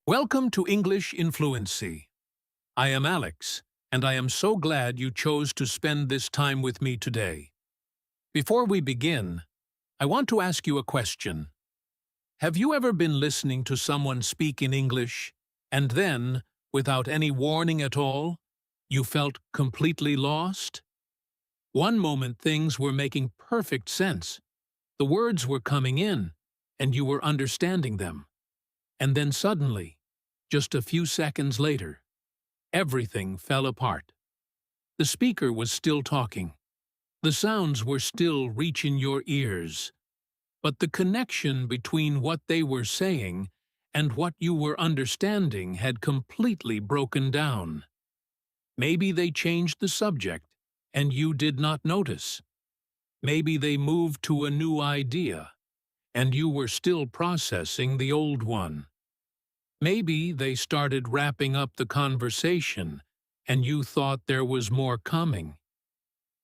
Welcome to English in Fluency. I am Alex, and I am so glad you chose to spend this time with me today. Before we begin, I want to ask you a question. Have you ever been listening to someone speak in English, and then, without any warning at all, you felt completely lost? One moment things were making perfect sense. The words were coming in, and you were understanding them. And then suddenly, just a few seconds later, everything fell apart. The speaker was still talking. The sounds were still reaching your ears. But the connection between what they were saying and what you were understanding had completely broken down. Maybe they changed the subject, and you did not notice. Maybe they moved to a new idea, and you were still processing the old one. Maybe they started wrapping up the conversation, and you thought there was more coming.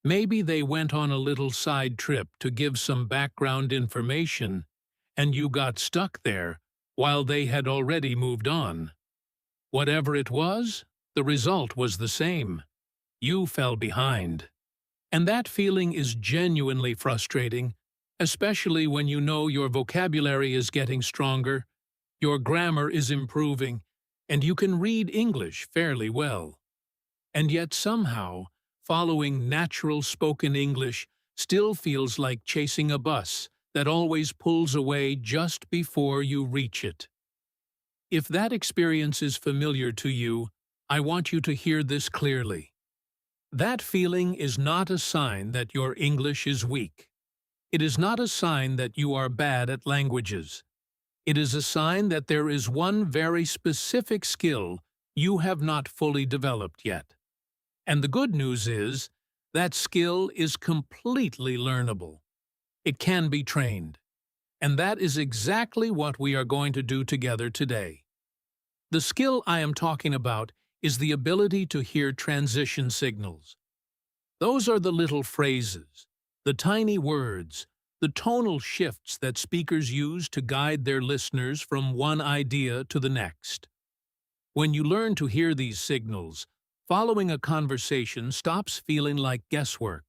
Maybe they went on a little side trip to give some background information, and you got stuck there while they had already moved on. Whatever it was, the result was the same. You fell behind. And that feeling is genuinely frustrating, especially when you know your vocabulary is getting stronger, your grammar is improving, and you can read English fairly well. And yet somehow, following natural spoken English still feels like chasing a bus that always pulls away just before you reach it. If that experience is familiar to you, I want you to hear this clearly. That feeling is not a sign that your English is weak. It is not a sign that you are bad at languages. It is a sign that there is one very specific skill you have not fully developed yet. And the good news is, that skill is completely learnable. It can be trained. And that is exactly what we are going to do together today. The skill I am talking about is the ability to hear transition signals. Those are the little phrases, the tiny words, the tonal shifts that speakers use to guide their listeners from one idea to the next. When you learn to hear these signals, following a conversation stops feeling like guesswork.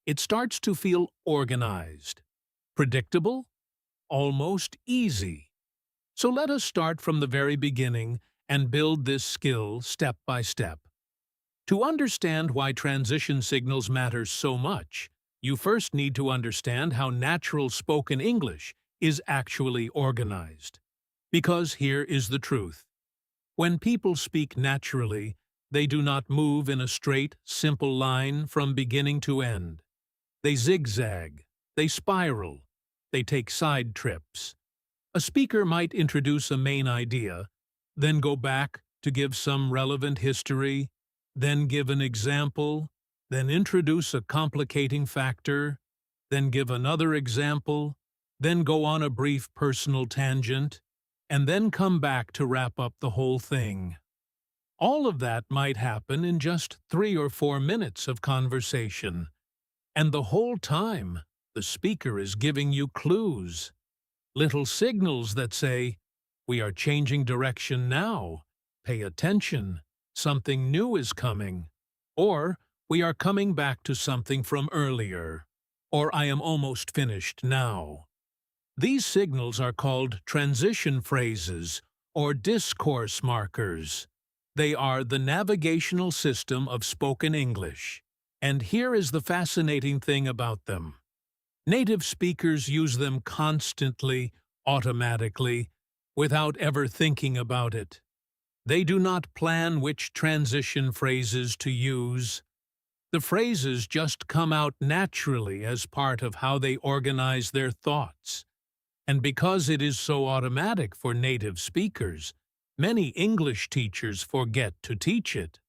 It starts to feel organized, predictable, almost easy. So let us start from the very beginning and build this skill step by step. To understand why transition signals matter so much, you first need to understand how natural spoken English is actually organized. Because here is the truth. When people speak naturally, they do not move in a straight, simple line from beginning to end. They zigzag, they spiral, they take side trips. A speaker might introduce a main idea, then go back to give some relevant history, then give an example, then introduce a complicating factor, then give another example, then go on a brief personal tangent, and then come back to wrap up the whole thing. All of that might happen in just 3 or 4 minutes of conversation, and the whole time the speaker is giving you clues, little signals that say, "We are changing direction now, pay attention, something new is coming," or "We are coming back to something from earlier," or "I am almost finished now." These signals are called transition phrases or discourse markers. They are the navigational system of spoken English. And here is the fascinating thing about them. Native speakers use them constantly, automatically, without ever thinking about it. They do not plan which transition phrases to use. The phrases just come out naturally as part of how they organize their thoughts. And because it is so automatic for native speakers, many English teachers forget to teach it.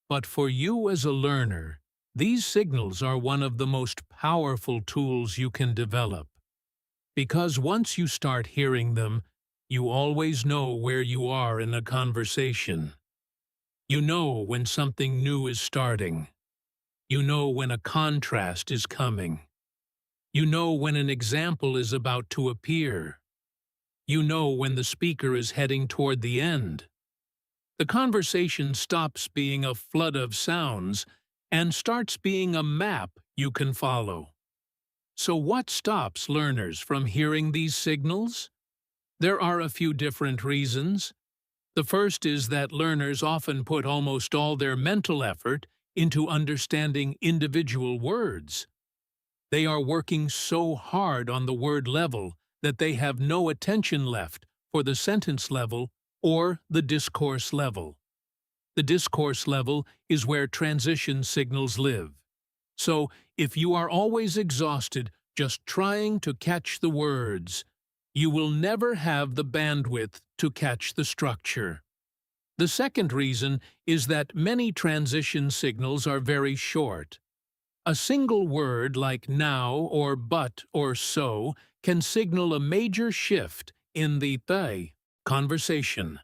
But for you as a learner, these signals are one of the most powerful tools you can develop. Because once you start hearing them, you always know where you are in a conversation. You know when something new is starting. You know when a contrast is coming. You know when an example is about to appear. You know when the speaker is heading toward the end. The conversation stops being a flood of sounds and starts being a map you can follow. So what stops learners from hearing these signals? There are a few different reasons. The first is that learners often put almost all their mental effort into understanding individual words. They are working so hard on the word level that they have no attention left for the sentence level or the discourse level. The discourse level is where transition signals live. So, if you are always exhausted just trying to catch the words, you will never have the bandwidth to catch the structure. The second reason is that many transition signals are very short. A single word like now or but or so can signal a major shift in the conversation.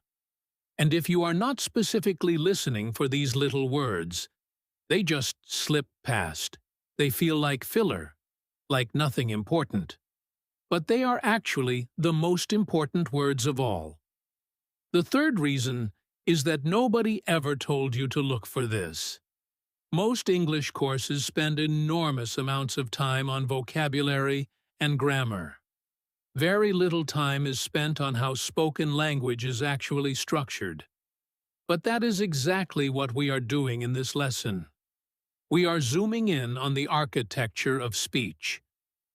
And if you are not specifically listening for these little words, they just slip past. They feel like filler, like nothing important. But they are actually the most important words of all. The third reason is that nobody ever told you to look for this. Most English courses spend enormous amounts of time on vocabulary and grammar. Very little time is spent on how spoken language is actually structured. But that is exactly what we are doing in this lesson. We are zooming in on the architecture of speech,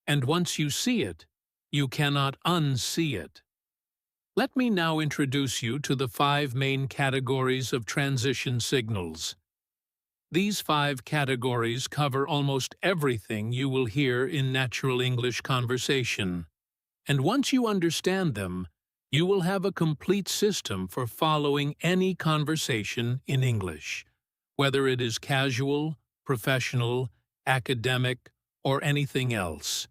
and once you see it, you cannot unsee it. Let me now introduce you to the 5 main categories of transition signals. These 5 categories cover almost everything you will hear in natural English conversation, and once you understand them, you will have a complete system for following any conversation in English, whether it is casual, professional, academic, or anything else.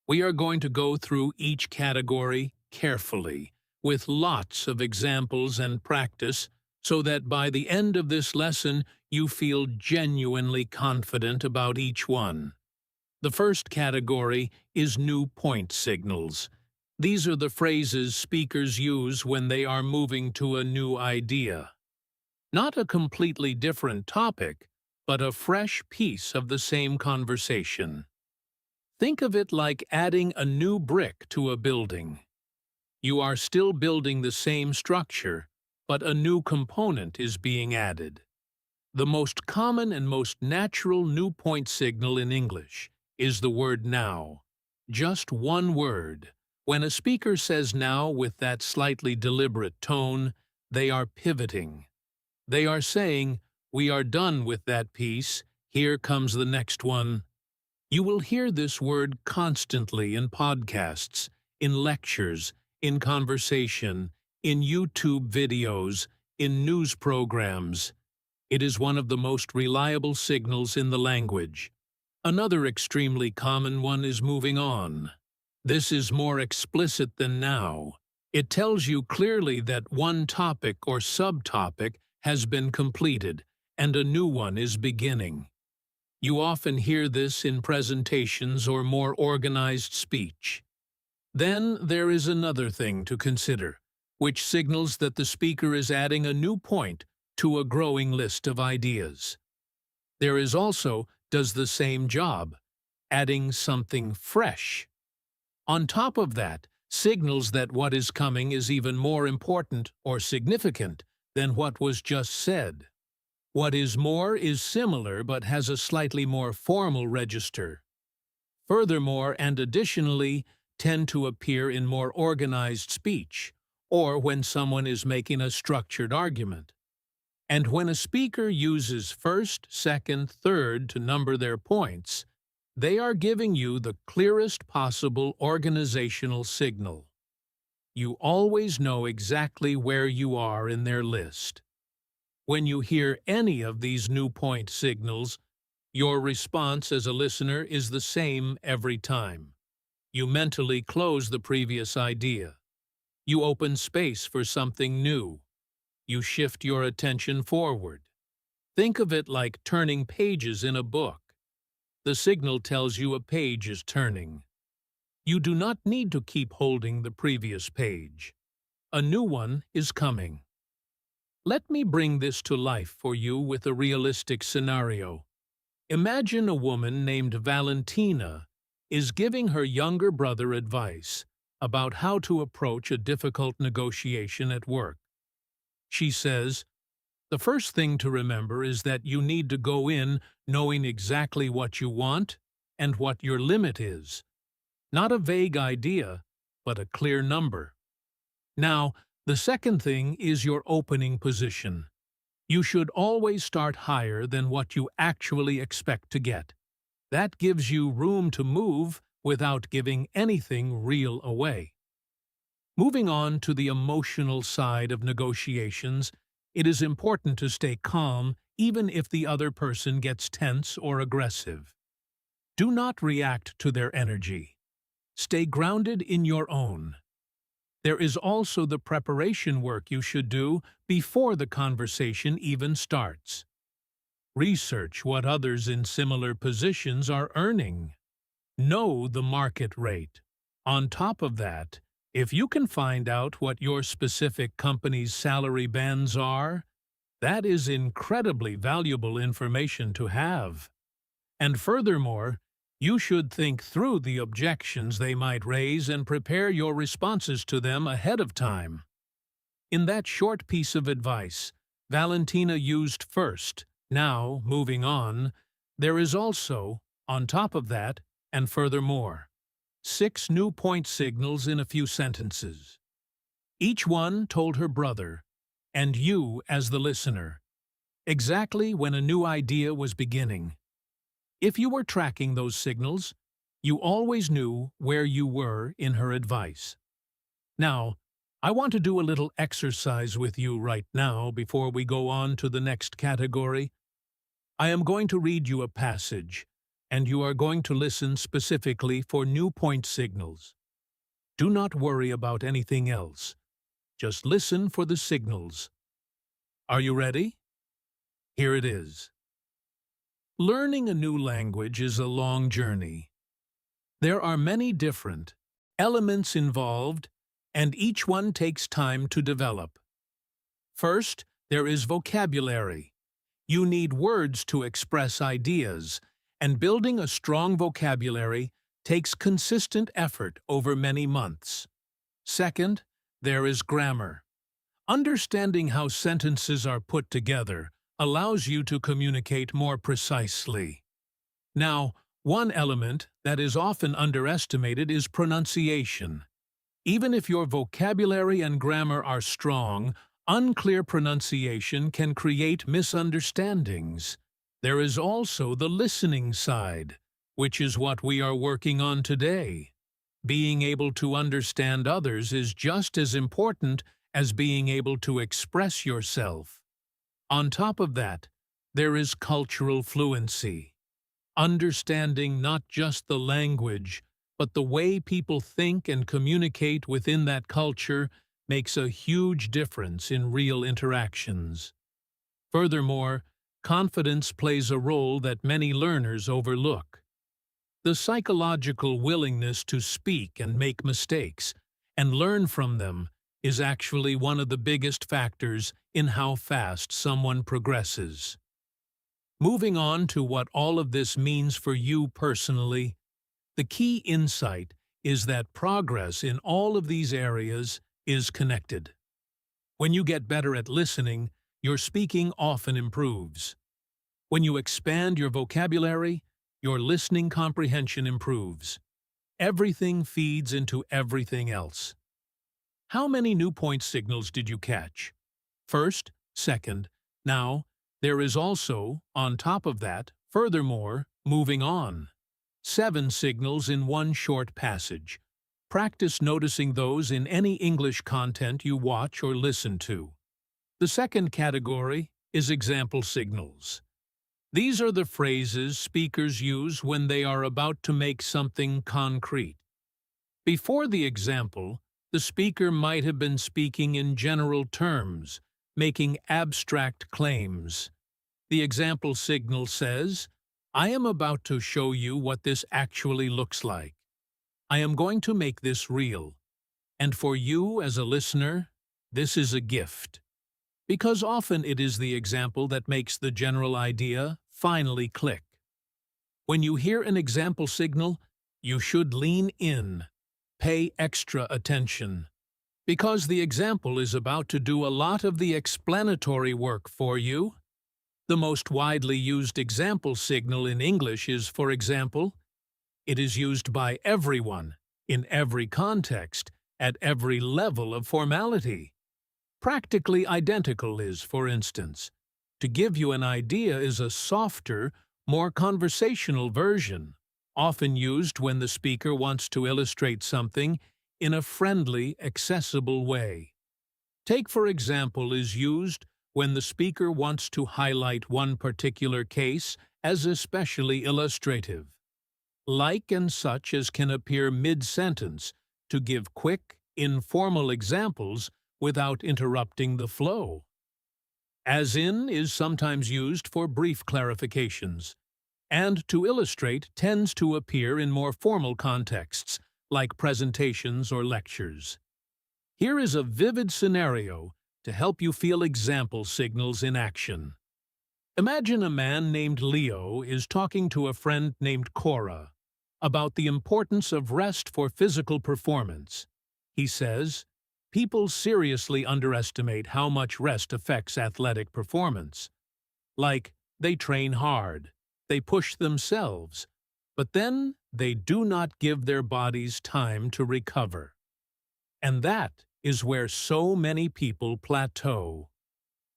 We are going to go through each category carefully, with lots of examples and practice, so that by the end of this lesson you feel genuinely confident about each one. The first category is new point signals. These are the phrases speakers use when they are moving to a new idea. Not a completely different topic, but a fresh piece of the same conversation. Think of it like adding a new brick to a building. You are still building the same structure, but a new component is being added. The most common and most natural new point signal in English is the word now. Just one word. When a speaker says now with that slightly deliberate tone, they are pivoting. They are saying, "We are done with that piece, here comes the next one." You will hear this word constantly in podcasts, in lectures, in conversation, in YouTube videos, in news programs. It is one of the most reliable signals in the language. Another extremely common one is moving on. This is more explicit than now. It tells you clearly that one topic or subtopic has been completed, and a new one is beginning. You often hear this in presentations or more organized speech. Then there is another thing to consider, which signals that the speaker is adding a new point to a growing list of ideas. There is also does the same job, adding something fresh. On top of that, signals that what is coming is even more important or significant than what was just said. What is more is similar but has a slightly more formal register. Furthermore and additionally, tend to appear in more organized speech, or when someone is making a structured argument. And when a speaker uses first, second, third to number their points, they are giving you the clearest possible organizational signal. You always know exactly where you are in their list. When you hear any of these new point signals, your response as a listener is the same every time. You mentally close the previous idea. You open space for something new. You shift your attention forward. Think of it like turning pages in a book. The signal tells you a page is turning. You do not need to keep holding the previous page. A new one is coming. Let me bring this to life for you with a realistic scenario. Imagine a woman named Valentina is giving her younger brother advice about how to approach a difficult negotiation at work. She says, "The first thing to remember is that you need to go in knowing exactly what you want and what your limit is. Not a vague idea, but a clear number. Now, the second thing is your opening position. You should always start higher than what you actually expect to get. That gives you room to move without giving anything real away." Moving on to the emotional side of negotiations, it is important to stay calm even if the other person gets tense or aggressive. Do not react to their energy. Stay grounded in your own. There is also the preparation work you should do before the conversation even starts. Research what others in similar positions are earning. Know the market rate. On top of that, if you can find out what your specific company's salary bands are, that is incredibly valuable information to have. And furthermore, you should think through the objections they might raise and prepare your responses to them ahead of time. In that short piece of advice, Valentina used first. Now, moving on, there is also, on top of that, and furthermore, 6 new point signals in a few sentences. Each one told her brother, and you as the listener, exactly when a new idea was beginning. If you were tracking those signals, you always knew where you were in her advice. Now, I want to do a little exercise with you right now before we go on to the next category. I am going to read you a passage, and you are going to listen specifically for new point signals. Do not worry about anything else. Just listen for the signals. Are you ready? Here it is. Learning a new language is a long journey. There are many different elements involved, and each one takes time to develop. First, there is vocabulary. You need words to express ideas, and building a strong vocabulary takes consistent effort over many months. Second, there is grammar. Understanding how sentences are put together allows you to communicate more precisely. Now, one element that is often underestimated is pronunciation. Even if your vocabulary and grammar are strong, unclear pronunciation can create misunderstandings. There is also the listening side, which is what we are working on today. Being able to understand others is just as important as being able to express yourself. On top of that, there is cultural fluency. Understanding not just the language, but the way people think and communicate within that culture makes a huge difference in real interactions. Furthermore, confidence plays a role that many learners overlook. The psychological willingness to speak and make mistakes and learn from them is actually one of the biggest factors in how fast someone progresses. Moving on to what all of this means for you personally, the key insight is that progress in all of these areas is connected. When you get better at listening, your speaking often improves. When you expand your vocabulary, your listening comprehension improves. Everything feeds into everything else. How many new point signals did you catch? First, second, now, there is also, on top of that, furthermore, moving on. 7 signals in one short passage. Practice noticing those in any English content you watch or listen to. The second category is example signals. These are the phrases speakers use when they are about to make something concrete. Before the example, the speaker might have been speaking in general terms, making abstract claims. The example signal says, "I am about to show you what this actually looks like." I am going to make this real. And for you as a listener, this is a gift. Because often it is the example that makes the general idea finally click. When you hear an example signal, you should lean in, pay extra attention. Because the example is about to do a lot of the explanatory work for you. The most widely used example signal in English is, for example. It is used by everyone, in every context, at every level of formality. Practically identical is, for instance. To give you an idea is a softer, more conversational version, often used when the speaker wants to illustrate something in a friendly, accessible way. Take, for example, is used when the speaker wants to highlight one particular case as especially illustrative. Like and such as can appear mid-sentence to give quick, informal examples without interrupting the flow. As in is sometimes used for brief clarifications, and to illustrate tends to appear in more formal contexts, like presentations or lectures. Here is a vivid scenario to help you feel example signals in action. Imagine a man named Leo is talking to a friend named Cora about the importance of rest for physical performance. He says, "People seriously underestimate how much rest affects athletic performance. Like, they train hard, they push themselves, but then they do not give their bodies time to recover. And that is where so many people plateau."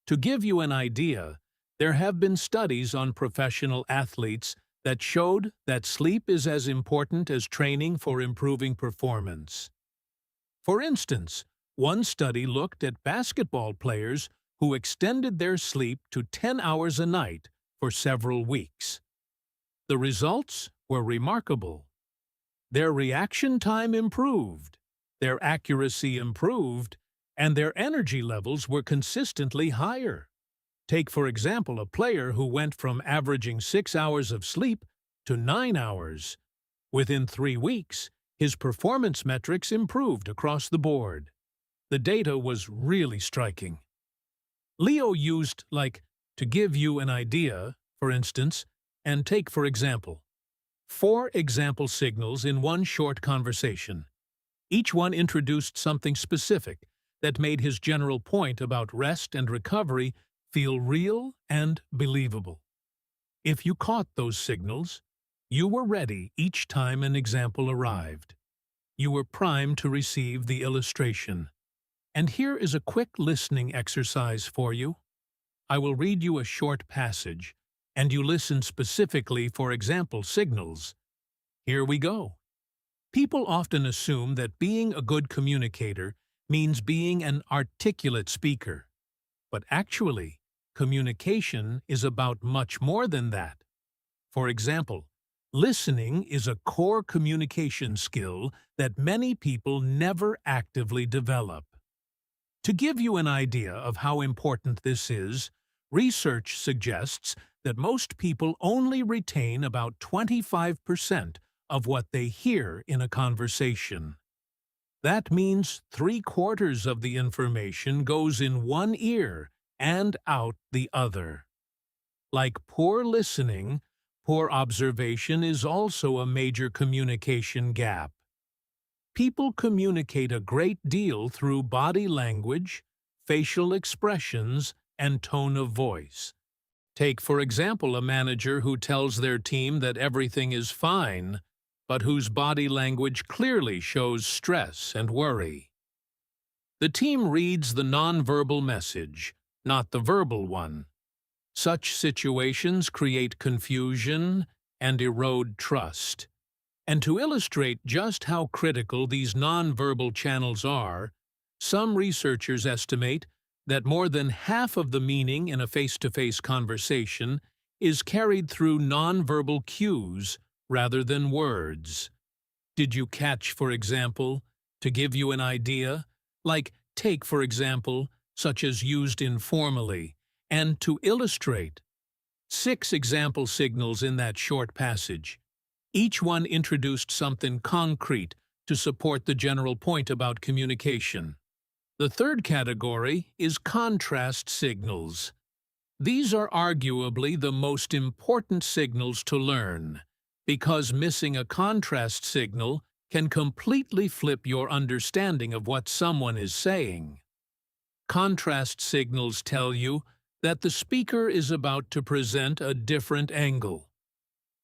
To give you an idea, there have been studies on professional athletes that showed that sleep is as important as training for improving performance. For instance, one study looked at basketball players who extended their sleep to 10 hours a night for several weeks. The results were remarkable. Their reaction time improved, their accuracy improved, and their energy levels were consistently higher. Take, for example, a player who went from averaging 6 hours of sleep to 9 hours. Within 3 weeks, his performance metrics improved across the board. The data was really striking. Leo used, like, to give you an idea, for instance, and take, for example, 4 example signals in one short conversation. Each one introduced something specific that made his general point about rest and recovery feel real and believable. If you caught those signals, you were ready each time an example arrived. You were primed to receive the illustration. And here is a quick listening exercise for you. I will read you a short passage, and you listen specifically for example signals. Here we go. People often assume that being a good communicator means being an articulate speaker. But actually, communication is about much more than that. For example, listening is a core communication skill that many people never actively develop. To give you an idea of how important this is, research suggests that most people only retain about 25% of what they hear in a conversation. That means 3/4 of the information goes in one ear and out the other. Like poor listening, poor observation is also a major communication gap. People communicate a great deal through body language, facial expressions, and tone of voice. Take, for example, a manager who tells their team that everything is fine, but whose body language clearly shows stress and worry. The team reads the nonverbal message, not the verbal one. Such situations create confusion and erode trust. And to illustrate just how critical these nonverbal channels are, some researchers estimate that more than half of the meaning in a face-to-face conversation is carried through nonverbal cues rather than words. Did you catch, for example, to give you an idea, like take, for example, such as used informally, and to illustrate? 6 example signals in that short passage. Each one introduced something concrete to support the general point about communication. The third category is contrast signals. These are arguably the most important signals to learn, because missing a contrast signal can completely flip your understanding of what someone is saying. Contrast signals tell you that the speaker is about to present a different angle,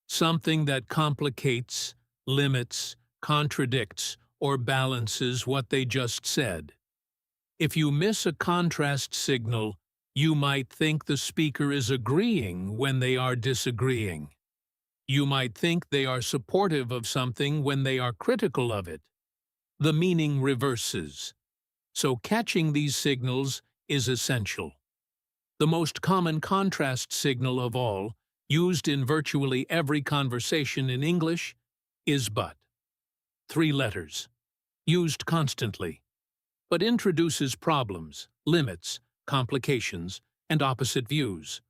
something that complicates, limits, contradicts, or balances what they just said. If you miss a contrast signal, you might think the speaker is agreeing when they are disagreeing. You might think they are supportive of something when they are critical of it. The meaning reverses. So catching these signals is essential. The most common contrast signal of all, used in virtually every conversation in English, is but. 3 letters. Used constantly, but introduces problems, limits, complications, and opposite views.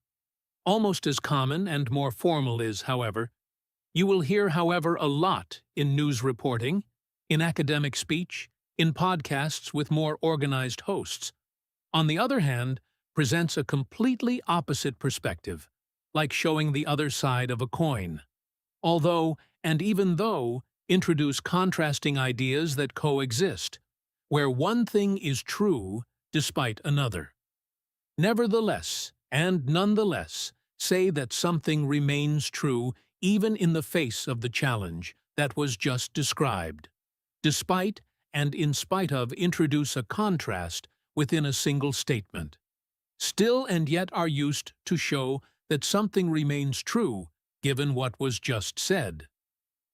Almost as common and more formal is, however. You will hear, however, a lot in news reporting, in academic speech, in podcasts with more organized hosts. On the other hand, presents a completely opposite perspective, like showing the other side of a coin. Although, and even though, introduce contrasting ideas that coexist, where one thing is true despite another. Nevertheless, and nonetheless, say that something remains true even in the face of the challenge that was just described. Despite and in spite of introduce a contrast within a single statement. Still and yet are used to show that something remains true given what was just said.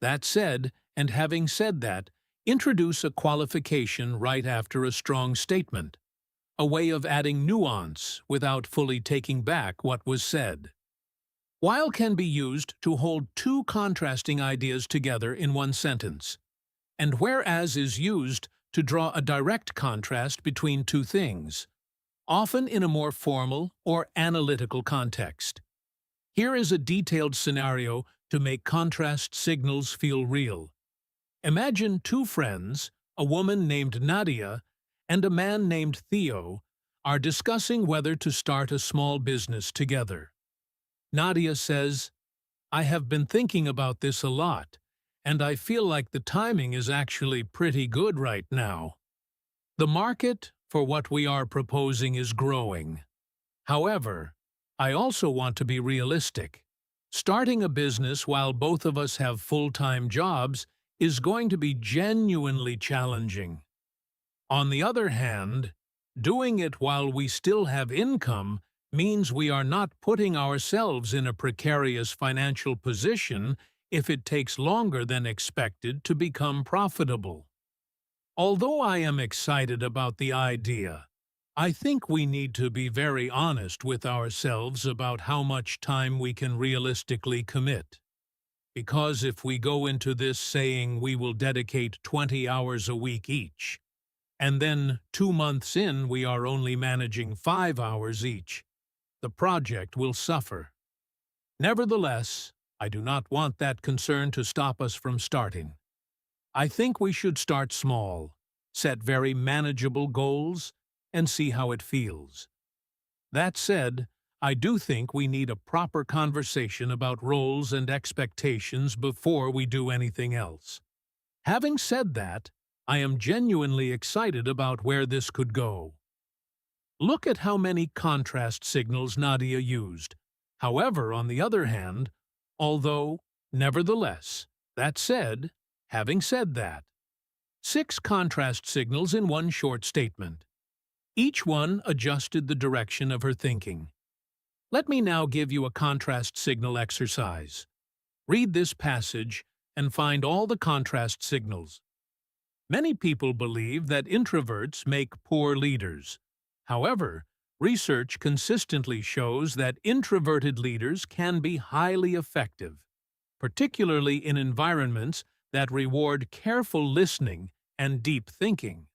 That said, and having said that, introduce a qualification right after a strong statement, a way of adding nuance without fully taking back what was said. While can be used to hold two contrasting ideas together in one sentence, and whereas is used to draw a direct contrast between two things, often in a more formal or analytical context. Here is a detailed scenario to make contrast signals feel real. Imagine two friends, a woman named Nadia and a man named Theo, are discussing whether to start a small business together. Nadia says, "I have been thinking about this a lot, and I feel like the timing is actually pretty good right now. The market for what we are proposing is growing. However, I also want to be realistic. Starting a business while both of us have full-time jobs is going to be genuinely challenging. On the other hand, doing it while we still have income means we are not putting ourselves in a precarious financial position if it takes longer than expected to become profitable. Although I am excited about the idea, I think we need to be very honest with ourselves about how much time we can realistically commit. Because if we go into this saying we will dedicate 20 hours a week each, and then 2 months in we are only managing 5 hours each, the project will suffer. Nevertheless, I do not want that concern to stop us from starting. I think we should start small, set very manageable goals, and see how it feels. That said, I do think we need a proper conversation about roles and expectations before we do anything else. Having said that, I am genuinely excited about where this could go. Look at how many contrast signals Nadia used. However, on the other hand, although, nevertheless, that said, having said that, 6 contrast signals in one short statement. Each one adjusted the direction of her thinking. Let me now give you a contrast signal exercise. Read this passage and find all the contrast signals. Many people believe that introverts make poor leaders. However, research consistently shows that introverted leaders can be highly effective, particularly in environments that reward careful listening and deep thinking.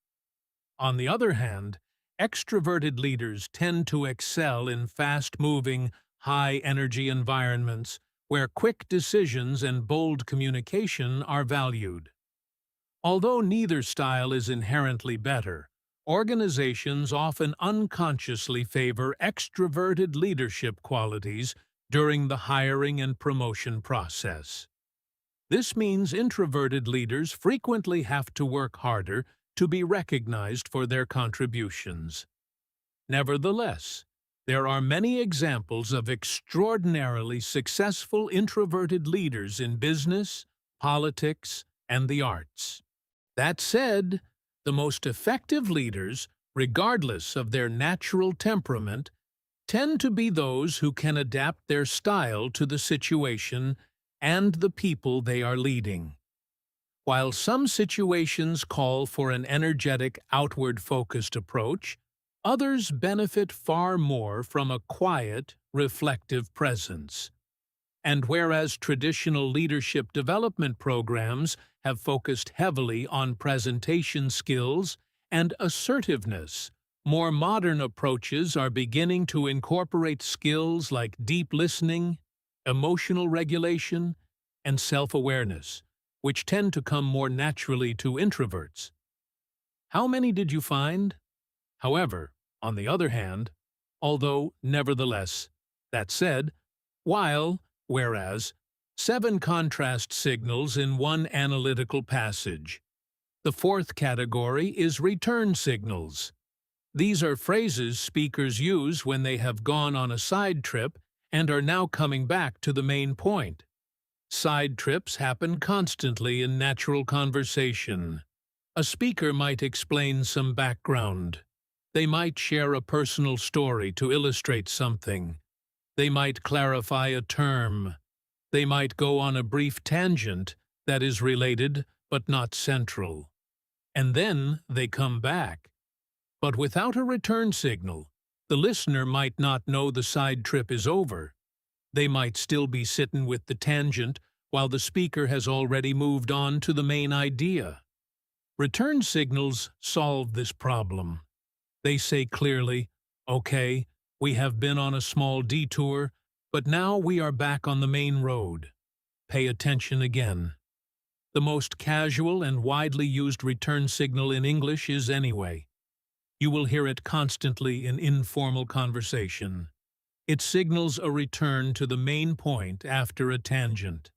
On the other hand, extroverted leaders tend to excel in fast-moving, high-energy environments where quick decisions and bold communication are valued. Although neither style is inherently better, organizations often unconsciously favor extroverted leadership qualities during the hiring and promotion process. This means introverted leaders frequently have to work harder to be recognized for their contributions. Nevertheless, there are many examples of extraordinarily successful introverted leaders in business, politics, and the arts. That said, the most effective leaders, regardless of their natural temperament, tend to be those who can adapt their style to the situation and the people they are leading. While some situations call for an energetic, outward-focused approach, others benefit far more from a quiet, reflective presence. And whereas traditional leadership development programs have focused heavily on presentation skills and assertiveness, more modern approaches are beginning to incorporate skills like deep listening, emotional regulation, and self-awareness, which tend to come more naturally to introverts. How many did you find? However, on the other hand, although, nevertheless, that said, whereas, 7 contrast signals in one analytical passage. The fourth category is return signals. These are phrases speakers use when they have gone on a side trip and are now coming back to the main point. Side trips happen constantly in natural conversation. A speaker might explain some background. They might share a personal story to illustrate something. They might clarify a term. They might go on a brief tangent that is related but not central. And then they come back. But without a return signal, the listener might not know the side trip is over. They might still be sitting with the tangent while the speaker has already moved on to the main idea. Return signals solve this problem. They say clearly, "Okay, we have been on a small detour, but now we are back on the main road. Pay attention again." The most casual and widely used return signal in English is "anyway." You will hear it constantly in informal conversation. It signals a return to the main point after a tangent.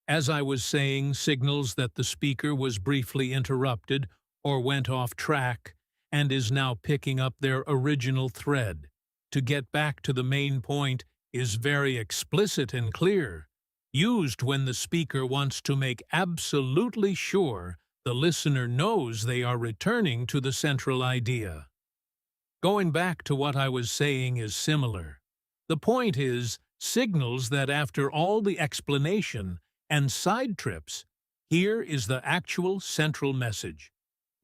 As I was saying, signals that the speaker was briefly interrupted or went off track and is now picking up their original thread. To get back to the main point is very explicit and clear, used when the speaker wants to make absolutely sure the listener knows they are returning to the central idea. Going back to what I was saying is similar. The point is, signals that after all the explanation and side trips, here is the actual central message.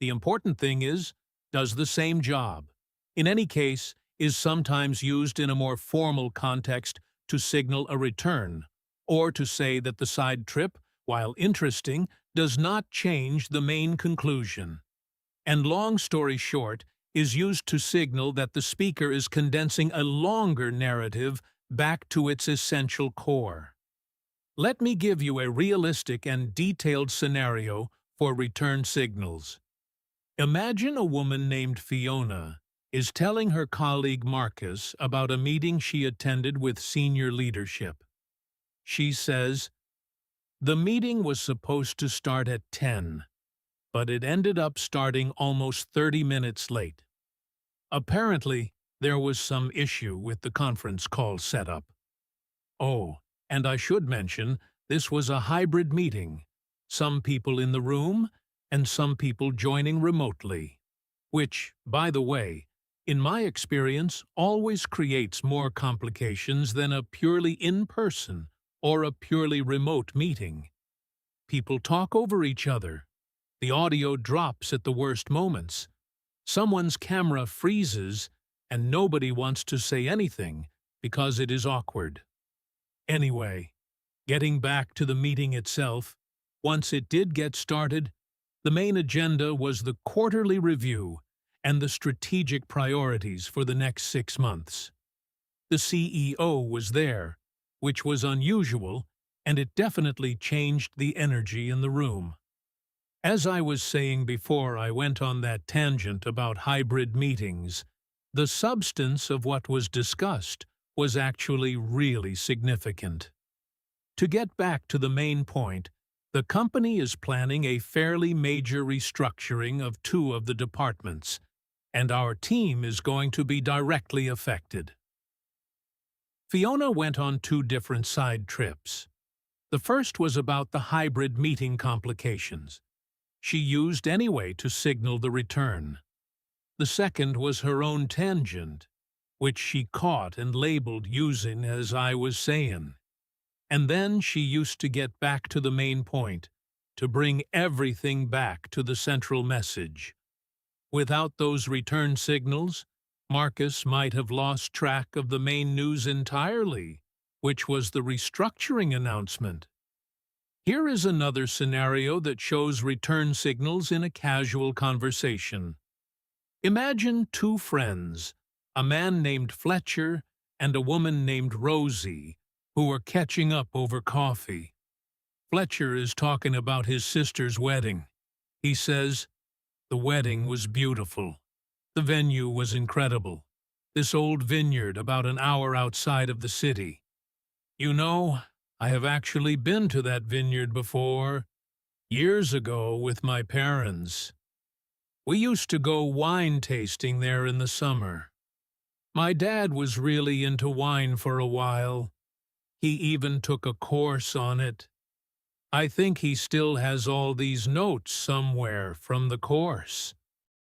The important thing is, does the same job. In any case, is sometimes used in a more formal context to signal a return, or to say that the side trip, while interesting, does not change the main conclusion. And long story short, is used to signal that the speaker is condensing a longer narrative back to its essential core. Let me give you a realistic and detailed scenario for return signals. Imagine a woman named Fiona is telling her colleague Marcus about a meeting she attended with senior leadership. She says, "The meeting was supposed to start at 10, but it ended up starting almost 30 minutes late. Apparently, there was some issue with the conference call setup. Oh, and I should mention, this was a hybrid meeting. Some people in the room, and some people joining remotely. Which, by the way, in my experience, always creates more complications than a purely in-person or a purely remote meeting. People talk over each other. The audio drops at the worst moments. Someone's camera freezes, and nobody wants to say anything because it is awkward. Anyway, getting back to the meeting itself, once it did get started, the main agenda was the quarterly review and the strategic priorities for the next 6 months. The CEO was there, which was unusual, and it definitely changed the energy in the room. As I was saying before I went on that tangent about hybrid meetings, the substance of what was discussed was actually really significant. To get back to the main point, the company is planning a fairly major restructuring of two of the departments, and our team is going to be directly affected. Fiona went on two different side trips. The first was about the hybrid meeting complications. She used anyway to signal the return. The second was her own tangent, which she caught and labeled using as I was saying. And then she used to get back to the main point, to bring everything back to the central message. Without those return signals, Marcus might have lost track of the main news entirely, which was the restructuring announcement. Here is another scenario that shows return signals in a casual conversation. Imagine two friends, a man named Fletcher and a woman named Rosie, who are catching up over coffee. Fletcher is talking about his sister's wedding. He says, "The wedding was beautiful. The venue was incredible. This old vineyard about an hour outside of the city. You know, I have actually been to that vineyard before, years ago with my parents. We used to go wine tasting there in the summer. My dad was really into wine for a while. He even took a course on it. I think he still has all these notes somewhere from the course."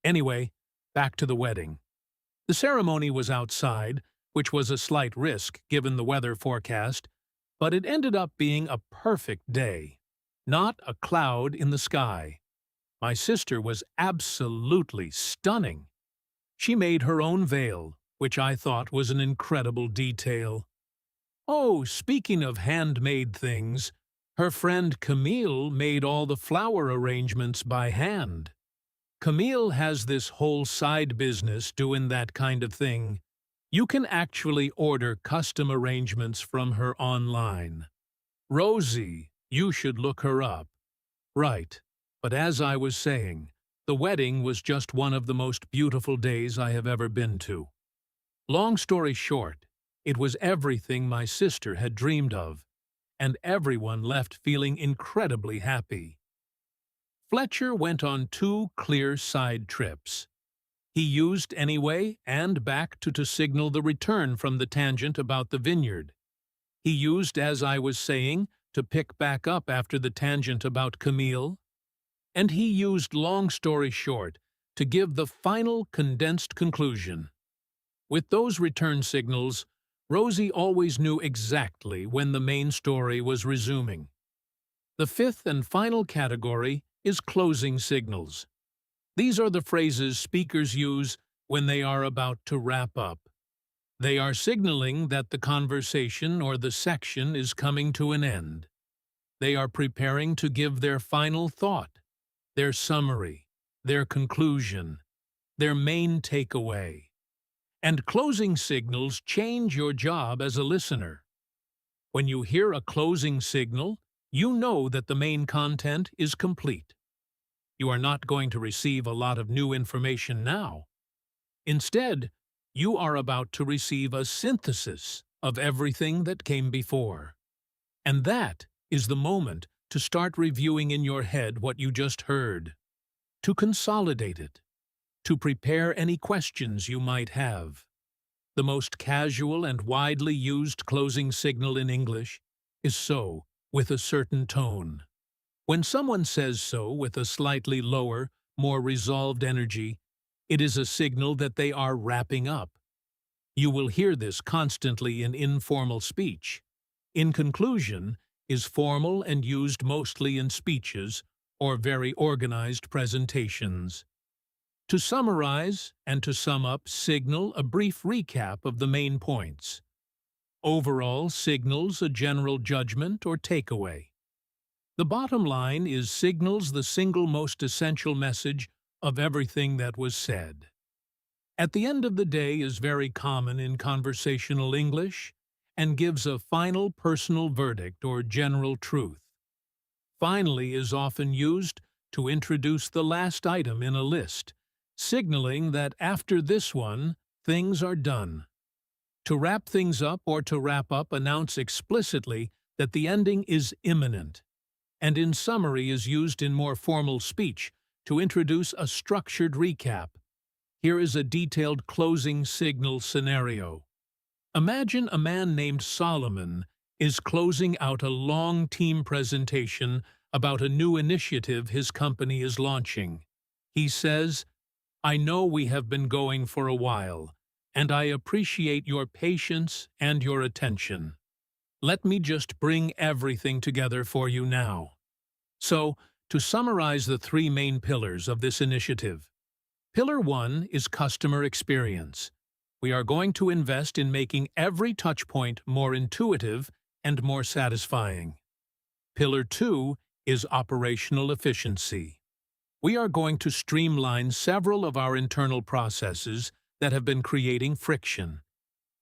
Anyway, back to the wedding. The ceremony was outside, which was a slight risk given the weather forecast, but it ended up being a perfect day. Not a cloud in the sky. My sister was absolutely stunning. She made her own veil, which I thought was an incredible detail. Oh, speaking of handmade things, her friend Camille made all the flower arrangements by hand. Camille has this whole side business doing that kind of thing. You can actually order custom arrangements from her online. Rosie, you should look her up. Right, but as I was saying, the wedding was just one of the most beautiful days I have ever been to. Long story short, it was everything my sister had dreamed of, and everyone left feeling incredibly happy. Fletcher went on two clear side trips. He used anyway and back to signal the return from the tangent about the vineyard. He used, as I was saying, to pick back up after the tangent about Camille. And he used, long story short, to give the final condensed conclusion. With those return signals, Rosie always knew exactly when the main story was resuming. The fifth and final category is closing signals. These are the phrases speakers use when they are about to wrap up. They are signaling that the conversation or the section is coming to an end. They are preparing to give their final thought, their summary, their conclusion, their main takeaway. And closing signals change your job as a listener. When you hear a closing signal, you know that the main content is complete. You are not going to receive a lot of new information now. Instead, you are about to receive a synthesis of everything that came before. And that is the moment to start reviewing in your head what you just heard, to consolidate it, to prepare any questions you might have. The most casual and widely used closing signal in English is "so" with a certain tone. When someone says "so" with a slightly lower, more resolved energy, it is a signal that they are wrapping up. You will hear this constantly in informal speech. In conclusion is formal and used mostly in speeches or very organized presentations. To summarize and to sum up signal a brief recap of the main points. Overall signals a general judgment or takeaway. The bottom line is signals the single most essential message of everything that was said. At the end of the day is very common in conversational English, and gives a final personal verdict or general truth. Finally is often used to introduce the last item in a list, signaling that after this one, things are done. To wrap things up or to wrap up announce explicitly that the ending is imminent, and in summary is used in more formal speech to introduce a structured recap. Here is a detailed closing signal scenario. Imagine a man named Solomon is closing out a long team presentation about a new initiative his company is launching. He says, "I know we have been going for a while, and I appreciate your patience and your attention. Let me just bring everything together for you now." So, to summarize the three main pillars of this initiative, Pillar 1 is customer experience. We are going to invest in making every touchpoint more intuitive and more satisfying. Pillar 2 is operational efficiency. We are going to streamline several of our internal processes that have been creating friction.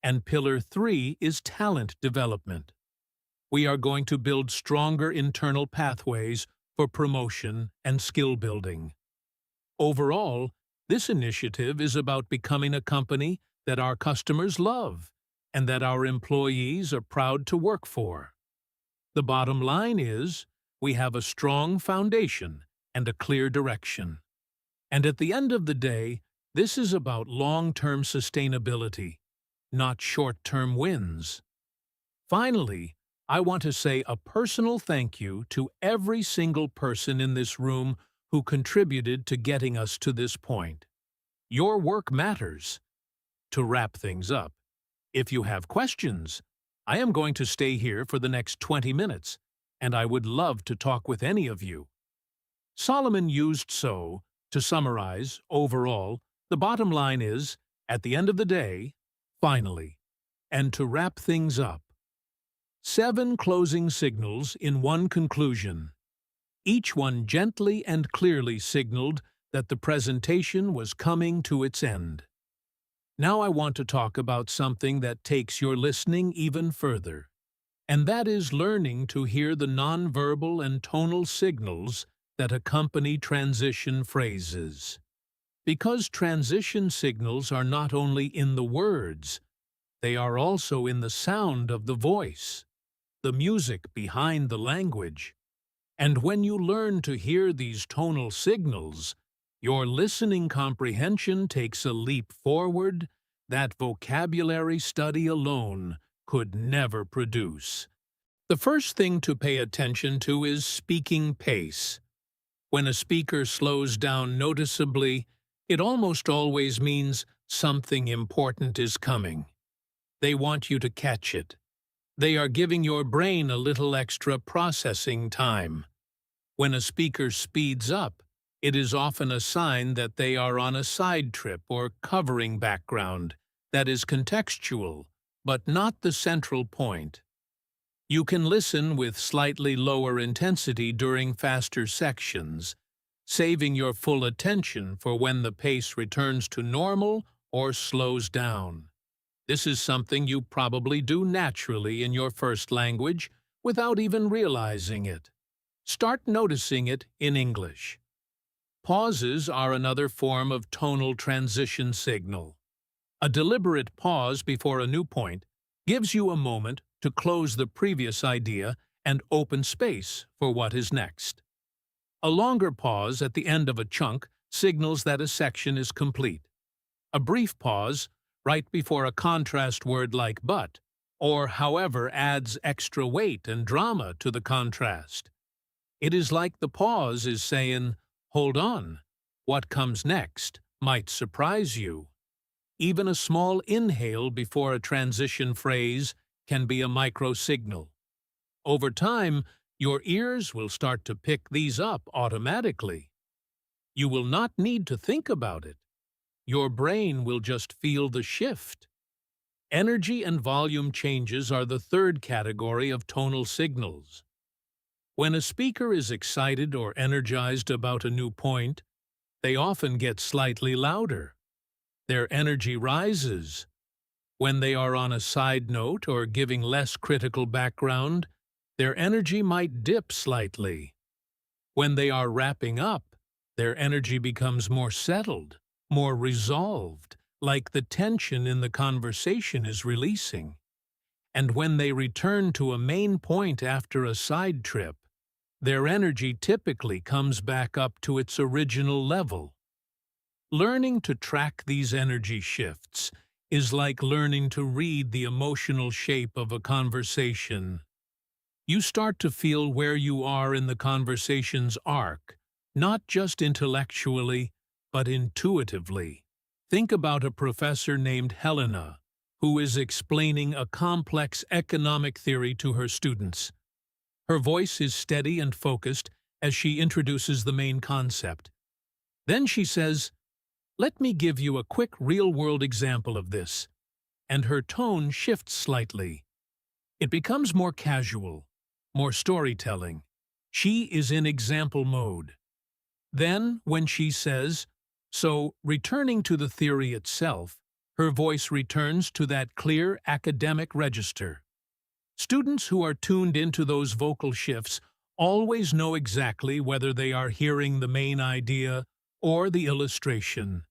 And Pillar 3 is talent development. We are going to build stronger internal pathways for promotion and skill building. Overall, this initiative is about becoming a company that our customers love and that our employees are proud to work for. The bottom line is, we have a strong foundation and a clear direction. And at the end of the day, this is about long-term sustainability, not short-term wins. Finally, I want to say a personal thank you to every single person in this room who contributed to getting us to this point. Your work matters. To wrap things up, if you have questions, I am going to stay here for the next 20 minutes, and I would love to talk with any of you. Solomon used so, to summarize, overall, the bottom line is, at the end of the day, finally, and to wrap things up. 7 closing signals in one conclusion. Each one gently and clearly signaled that the presentation was coming to its end. Now I want to talk about something that takes your listening even further, and that is learning to hear the nonverbal and tonal signals that accompany transition phrases. Because transition signals are not only in the words, they are also in the sound of the voice, the music behind the language. And when you learn to hear these tonal signals, your listening comprehension takes a leap forward that vocabulary study alone could never produce. The first thing to pay attention to is speaking pace. When a speaker slows down noticeably, it almost always means something important is coming. They want you to catch it. They are giving your brain a little extra processing time. When a speaker speeds up, it is often a sign that they are on a side trip or covering background that is contextual, but not the central point. You can listen with slightly lower intensity during faster sections, saving your full attention for when the pace returns to normal or slows down. This is something you probably do naturally in your first language without even realizing it. Start noticing it in English. Pauses are another form of tonal transition signal. A deliberate pause before a new point gives you a moment to close the previous idea and open space for what is next. A longer pause at the end of a chunk signals that a section is complete. A brief pause right before a contrast word like but or however adds extra weight and drama to the contrast. It is like the pause is saying, "Hold on, what comes next might surprise you." Even a small inhale before a transition phrase can be a micro-signal. Over time, your ears will start to pick these up automatically. You will not need to think about it. Your brain will just feel the shift. Energy and volume changes are the third category of tonal signals. When a speaker is excited or energized about a new point, they often get slightly louder. Their energy rises. When they are on a side note or giving less critical background, their energy might dip slightly. When they are wrapping up, their energy becomes more settled, more resolved, like the tension in the conversation is releasing. And when they return to a main point after a side trip, their energy typically comes back up to its original level. Learning to track these energy shifts is like learning to read the emotional shape of a conversation. You start to feel where you are in the conversation's arc, not just intellectually, but intuitively. Think about a professor named Helena, who is explaining a complex economic theory to her students. Her voice is steady and focused as she introduces the main concept. Then she says, "Let me give you a quick real-world example of this," and her tone shifts slightly. It becomes more casual, more storytelling. She is in example mode. Then, when she says, "So, returning to the theory itself," her voice returns to that clear academic register. Students who are tuned into those vocal shifts always know exactly whether they are hearing the main idea or the illustration.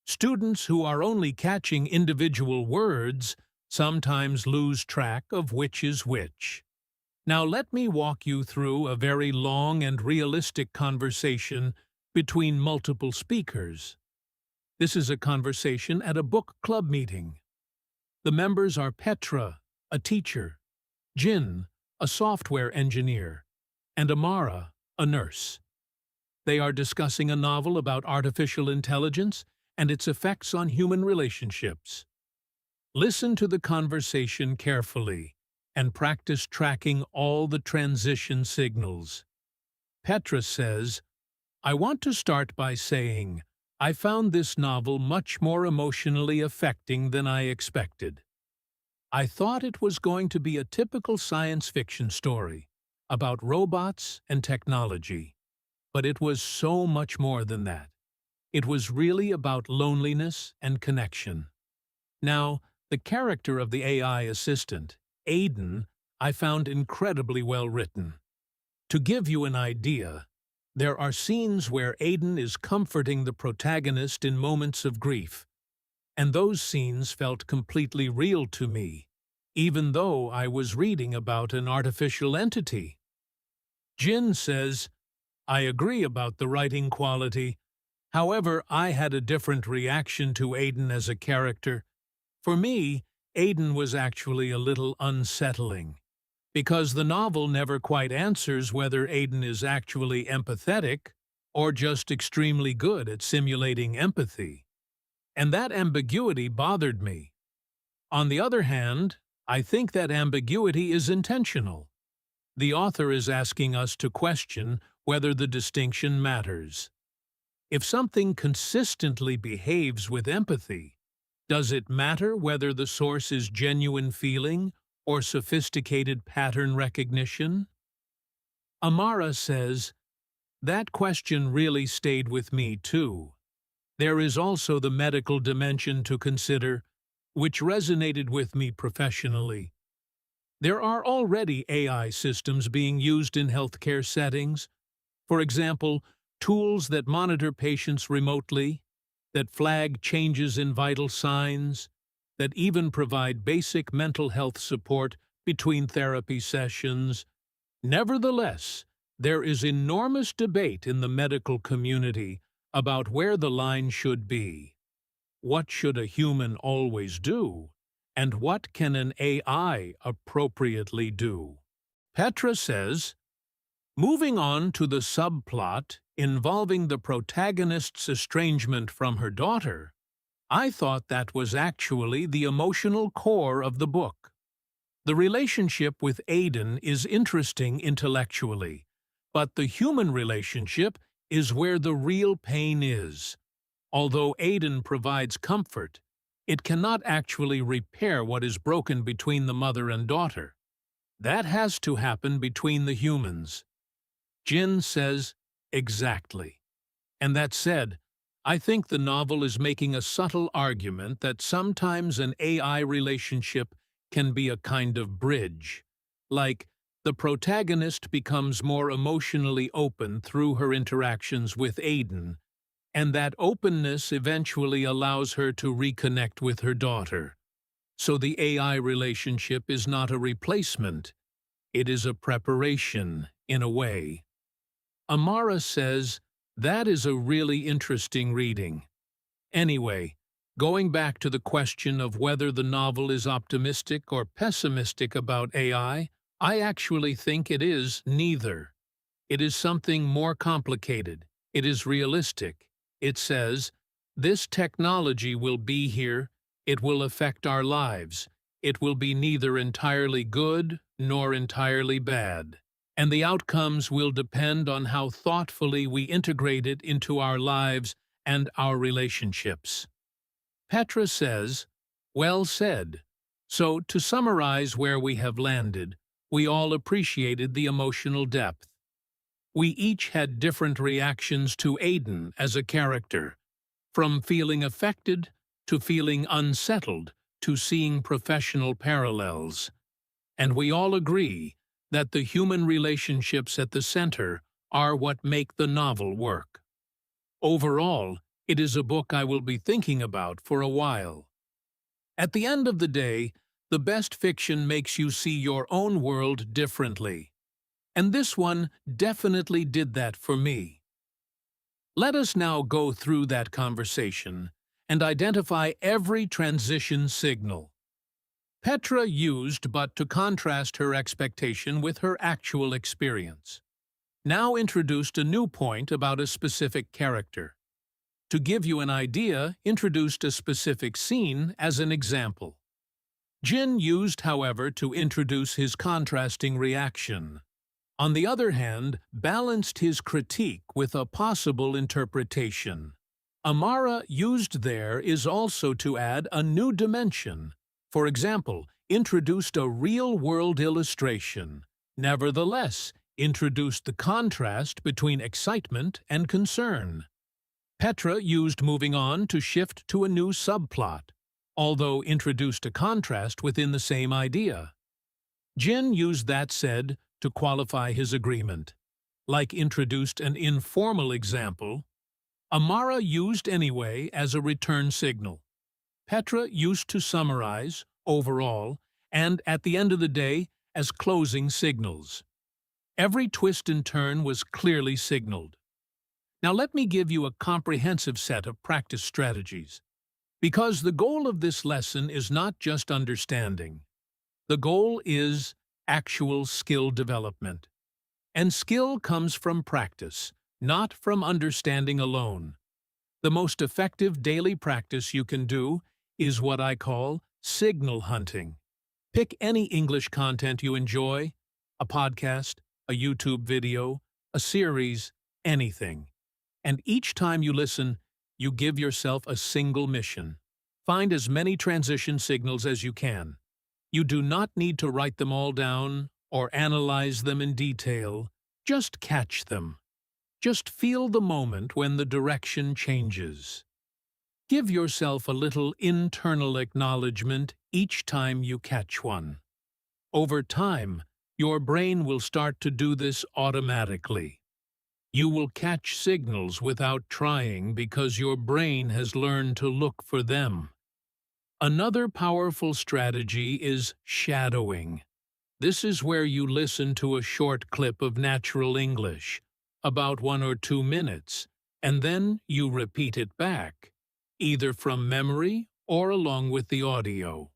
Students who are only catching individual words sometimes lose track of which is which. Now let me walk you through a very long and realistic conversation between multiple speakers. This is a conversation at a book club meeting. The members are Petra, a teacher, Jin, a software engineer, and Amara, a nurse. They are discussing a novel about artificial intelligence and its effects on human relationships. Listen to the conversation carefully and practice tracking all the transition signals. Petra says, "I want to start by saying, I found this novel much more emotionally affecting than I expected. I thought it was going to be a typical science fiction story about robots and technology, but it was so much more than that. It was really about loneliness and connection." Now, the character of the AI assistant, Aiden, I found incredibly well written. To give you an idea, there are scenes where Aiden is comforting the protagonist in moments of grief, and those scenes felt completely real to me, even though I was reading about an artificial entity. Jin says, "I agree about the writing quality. However, I had a different reaction to Aiden as a character. For me, Aiden was actually a little unsettling, because the novel never quite answers whether Aiden is actually empathetic or just extremely good at simulating empathy. And that ambiguity bothered me. On the other hand, I think that ambiguity is intentional. The author is asking us to question whether the distinction matters. If something consistently behaves with empathy, does it matter whether the source is genuine feeling or sophisticated pattern recognition? Amara says, "That question really stayed with me too. There is also the medical dimension to consider, which resonated with me professionally. There are already AI systems being used in healthcare settings. For example, tools that monitor patients remotely, that flag changes in vital signs, that even provide basic mental health support between therapy sessions. Nevertheless, there is enormous debate in the medical community about where the line should be. What should a human always do, and what can an AI appropriately do?" Petra says, "Moving on to the subplot involving the protagonist's estrangement from her daughter, I thought that was actually the emotional core of the book. The relationship with Aiden is interesting intellectually, but the human relationship is where the real pain is. Although Aiden provides comfort, it cannot actually repair what is broken between the mother and daughter. That has to happen between the humans." Jin says, "Exactly. And that said, I think the novel is making a subtle argument that sometimes an AI relationship can be a kind of bridge. Like, the protagonist becomes more emotionally open through her interactions with Aiden, and that openness eventually allows her to reconnect with her daughter. So the AI relationship is not a replacement, it is a preparation, in a way. Amara says, that is a really interesting reading. Anyway, going back to the question of whether the novel is optimistic or pessimistic about I actually think it is neither. It is something more complicated. It is realistic. It says, this technology will be here, it will affect our lives, it will be neither entirely good nor entirely bad, and the outcomes will depend on how thoughtfully we integrate it into our lives and our relationships. Petra says, well said. So, to summarize where we have landed, we all appreciated the emotional depth. We each had different reactions to Aiden as a character, from feeling affected to feeling unsettled to seeing professional parallels. And we all agree that the human relationships at the center are what make the novel work. Overall, it is a book I will be thinking about for a while. At the end of the day, the best fiction makes you see your own world differently. And this one definitely did that for me. Let us now go through that conversation and identify every transition signal. Petra used but to contrast her expectation with her actual experience. Now introduced a new point about a specific character. To give you an idea, introduced a specific scene as an example. Jin used, however, to introduce his contrasting reaction. On the other hand, balanced his critique with a possible interpretation. Amara used there is also to add a new dimension. For example, introduced a real-world illustration. Nevertheless, introduced the contrast between excitement and concern. Petra used moving on to shift to a new subplot, although introduced a contrast within the same idea. Jin used that said to qualify his agreement. Like introduced an informal example, Amara used anyway as a return signal. Petra used to summarize, overall, and at the end of the day, as closing signals. Every twist and turn was clearly signaled. Now let me give you a comprehensive set of practice strategies. Because the goal of this lesson is not just understanding. The goal is actual skill development. And skill comes from practice, not from understanding alone. The most effective daily practice you can do is what I call signal hunting. Pick any English content you enjoy, a podcast, a YouTube video, a series, anything. And each time you listen, you give yourself a single mission. Find as many transition signals as you can. You do not need to write them all down or analyze them in detail. Just catch them. Just feel the moment when the direction changes. Give yourself a little internal acknowledgement each time you catch one. Over time, your brain will start to do this automatically. You will catch signals without trying because your brain has learned to look for them. Another powerful strategy is shadowing. This is where you listen to a short clip of natural English, about 1 or 2 minutes, and then you repeat it back, either from memory or along with the audio.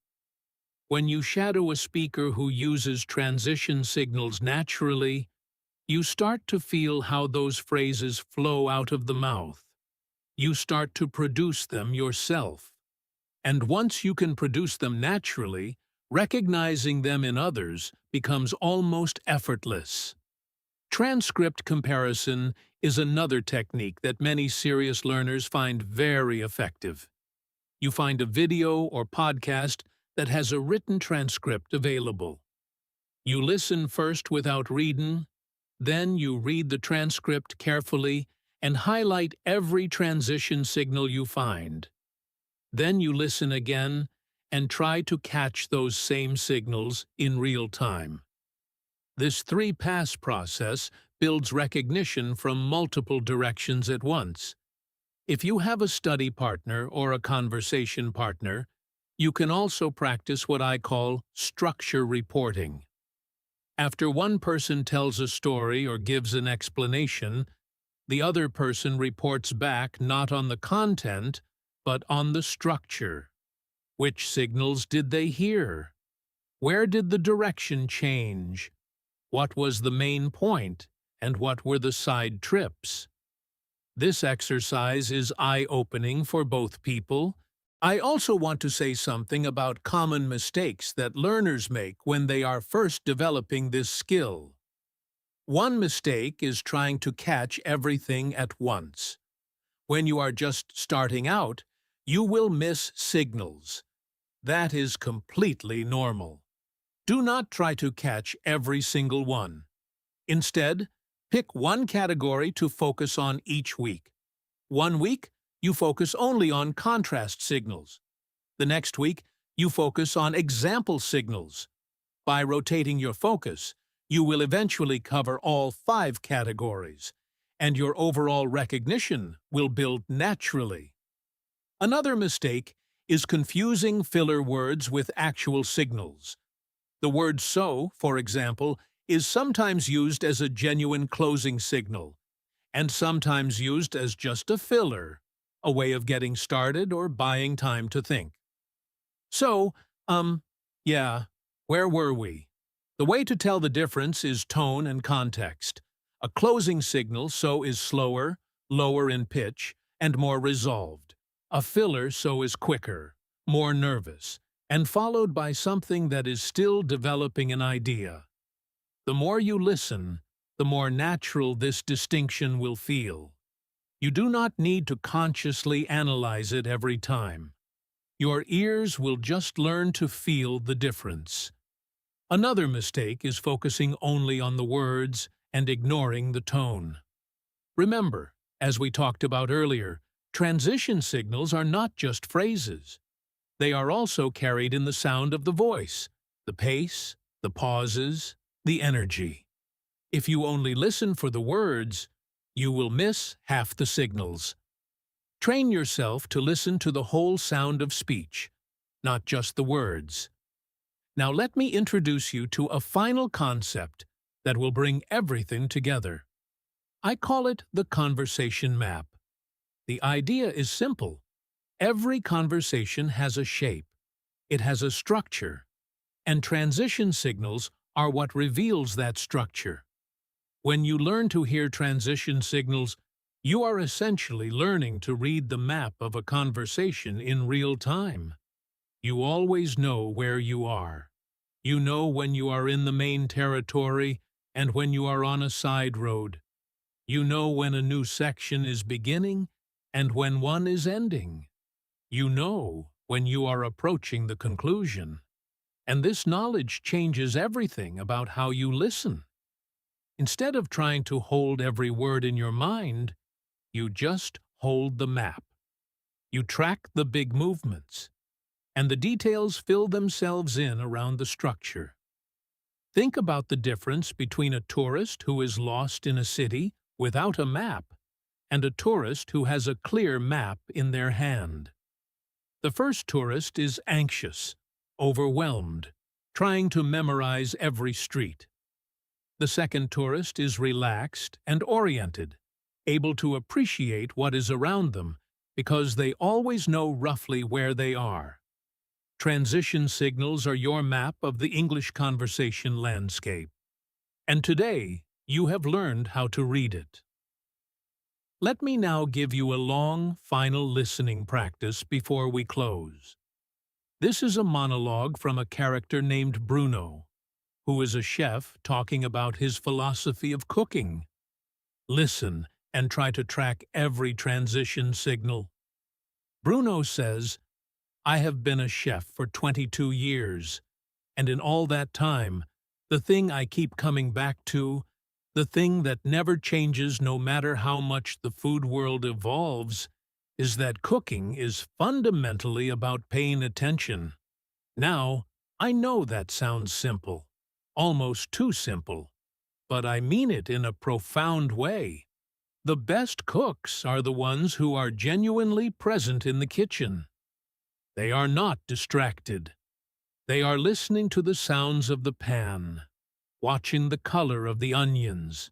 When you shadow a speaker who uses transition signals naturally, you start to feel how those phrases flow out of the mouth. You start to produce them yourself. And once you can produce them naturally, recognizing them in others becomes almost effortless. Transcript comparison is another technique that many serious learners find very effective. You find a video or podcast that has a written transcript available. You listen first without reading, then you read the transcript carefully and highlight every transition signal you find. Then you listen again and try to catch those same signals in real time. This three-pass process builds recognition from multiple directions at once. If you have a study partner or a conversation partner, you can also practice what I call structure reporting. After one person tells a story or gives an explanation, the other person reports back not on the content, but on the structure. Which signals did they hear? Where did the direction change? What was the main point, and what were the side trips? This exercise is eye-opening for both people. I also want to say something about common mistakes that learners make when they are first developing this skill. One mistake is trying to catch everything at once. When you are just starting out, you will miss signals. That is completely normal. Do not try to catch every single one. Instead, pick one category to focus on each week. One week, you focus only on contrast signals. The next week, you focus on example signals. By rotating your focus, you will eventually cover all 5 categories, and your overall recognition will build naturally. Another mistake is confusing filler words with actual signals. The word so, for example, is sometimes used as a genuine closing signal, and sometimes used as just a filler, a way of getting started or buying time to think. So, where were we? The way to tell the difference is tone and context. A closing signal, so, is slower, lower in pitch, and more resolved. A filler, so, is quicker, more nervous, and followed by something that is still developing an idea. The more you listen, the more natural this distinction will feel. You do not need to consciously analyze it every time. Your ears will just learn to feel the difference. Another mistake is focusing only on the words and ignoring the tone. Remember, as we talked about earlier, transition signals are not just phrases. They are also carried in the sound of the voice, the pace, the pauses, the energy. If you only listen for the words, you will miss half the signals. Train yourself to listen to the whole sound of speech, not just the words. Now let me introduce you to a final concept that will bring everything together. I call it the conversation map. The idea is simple. Every conversation has a shape. It has a structure. And transition signals are what reveals that structure. When you learn to hear transition signals, you are essentially learning to read the map of a conversation in real time. You always know where you are. You know when you are in the main territory and when you are on a side road. You know when a new section is beginning and when one is ending. You know when you are approaching the conclusion. And this knowledge changes everything about how you listen. Instead of trying to hold every word in your mind, you just hold the map. You track the big movements, and the details fill themselves in around the structure. Think about the difference between a tourist who is lost in a city without a map and a tourist who has a clear map in their hand. The first tourist is anxious, overwhelmed, trying to memorize every street. The second tourist is relaxed and oriented, able to appreciate what is around them because they always know roughly where they are. Transition signals are your map of the English conversation landscape. And today, you have learned how to read it. Let me now give you a long, final listening practice before we close. This is a monologue from a character named Bruno, who is a chef talking about his philosophy of cooking. Listen and try to track every transition signal. Bruno says, "I have been a chef for 22 years, and in all that time, the thing I keep coming back to The thing that never changes no matter how much the food world evolves is that cooking is fundamentally about paying attention. Now, I know that sounds simple, almost too simple, but I mean it in a profound way. The best cooks are the ones who are genuinely present in the kitchen. They are not distracted. They are listening to the sounds of the pan, watching the color of the onions,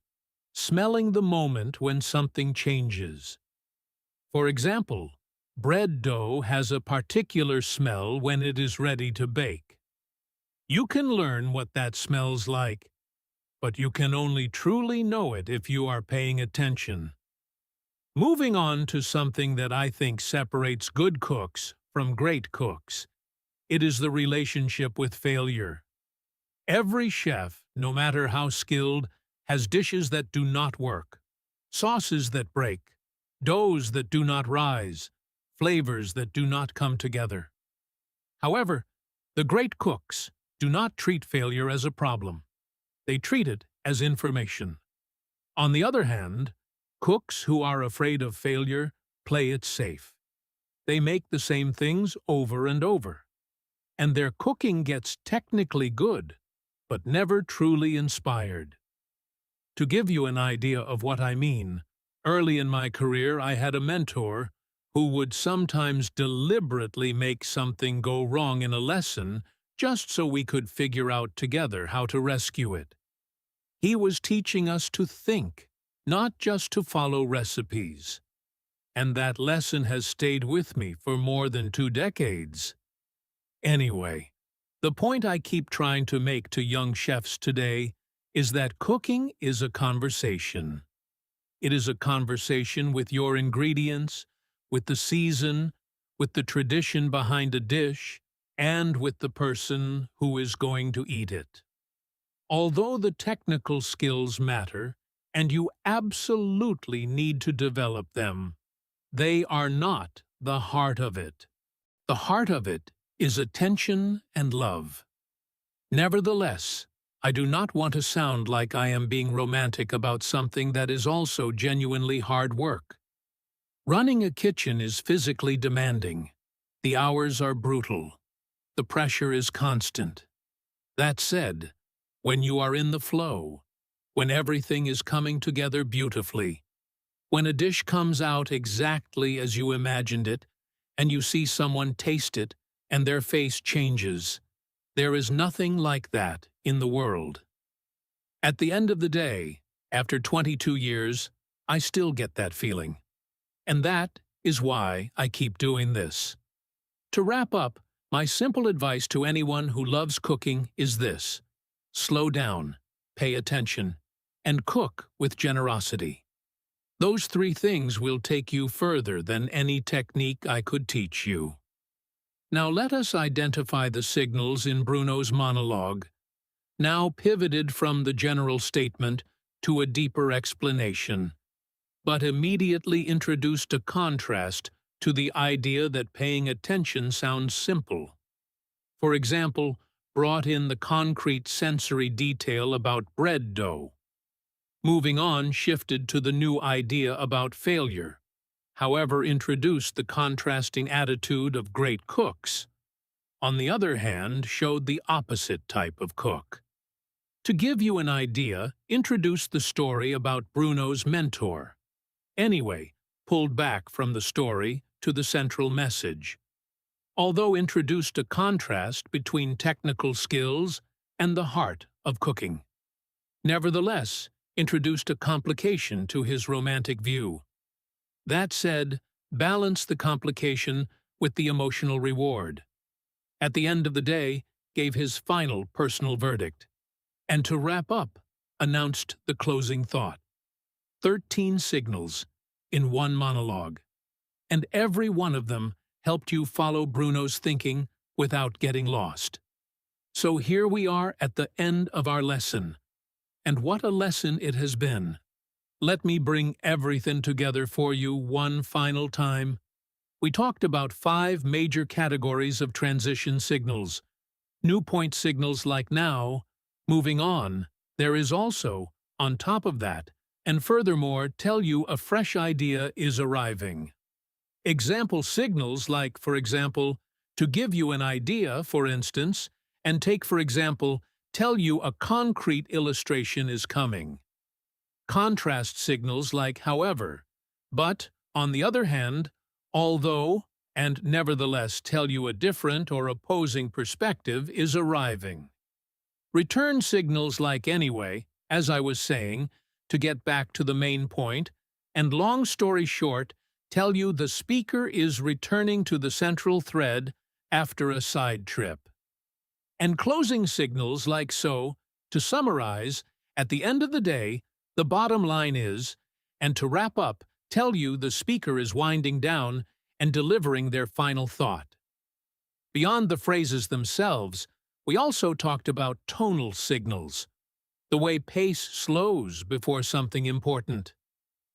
smelling the moment when something changes. For example, bread dough has a particular smell when it is ready to bake. You can learn what that smells like, but you can only truly know it if you are paying attention. Moving on to something that I think separates good cooks from great cooks, it is the relationship with failure. Every chef, no matter how skilled, has dishes that do not work, sauces that break, doughs that do not rise, flavors that do not come together. However, the great cooks do not treat failure as a problem. They treat it as information. On the other hand, cooks who are afraid of failure play it safe. They make the same things over and over, and their cooking gets technically good, but never truly inspired. To give you an idea of what I mean, early in my career I had a mentor who would sometimes deliberately make something go wrong in a lesson just so we could figure out together how to rescue it. He was teaching us to think, not just to follow recipes. And that lesson has stayed with me for more than 2 decades. Anyway, the point I keep trying to make to young chefs today is that cooking is a conversation. It is a conversation with your ingredients, with the season, with the tradition behind a dish, and with the person who is going to eat it. Although the technical skills matter, and you absolutely need to develop them, they are not the heart of it. The heart of it is attention and love. Nevertheless, I do not want to sound like I am being romantic about something that is also genuinely hard work. Running a kitchen is physically demanding. The hours are brutal. The pressure is constant. That said, when you are in the flow, when everything is coming together beautifully, when a dish comes out exactly as you imagined it, and you see someone taste it and their face changes, there is nothing like that in the world. At the end of the day, after 22 years, I still get that feeling. And that is why I keep doing this. To wrap up, my simple advice to anyone who loves cooking is this: slow down, pay attention, and cook with generosity. Those 3 things will take you further than any technique I could teach you. Now let us identify the signals in Bruno's monologue, now pivoted from the general statement to a deeper explanation, but immediately introduced a contrast to the idea that paying attention sounds simple. For example, brought in the concrete sensory detail about bread dough. Moving on, shifted to the new idea about failure, however introduced the contrasting attitude of great cooks. On the other hand, showed the opposite type of cook. To give you an idea, introduced the story about Bruno's mentor. Anyway, pulled back from the story to the central message. Although introduced a contrast between technical skills and the heart of cooking. Nevertheless, introduced a complication to his romantic view. That said, balanced the complication with the emotional reward. At the end of the day, gave his final personal verdict. And to wrap up, announced the closing thought. 13 signals in one monologue. And every one of them helped you follow Bruno's thinking without getting lost. So here we are at the end of our lesson. And what a lesson it has been. Let me bring everything together for you one final time. We talked about 5 major categories of transition signals. New point signals like now, moving on. There is also on top of that, and furthermore tell you a fresh idea is arriving. Example signals like, for example, to give you an idea, for instance, and take, for example, tell you a concrete illustration is coming. Contrast signals like however, but, on the other hand, although, and nevertheless tell you a different or opposing perspective is arriving. Return signals like anyway, as I was saying, to get back to the main point, and long story short, tell you the speaker is returning to the central thread after a side trip. And closing signals like so, to summarize, at the end of the day, the bottom line is, and to wrap up, tell you the speaker is winding down and delivering their final thought. Beyond the phrases themselves, we also talked about tonal signals, the way pace slows before something important,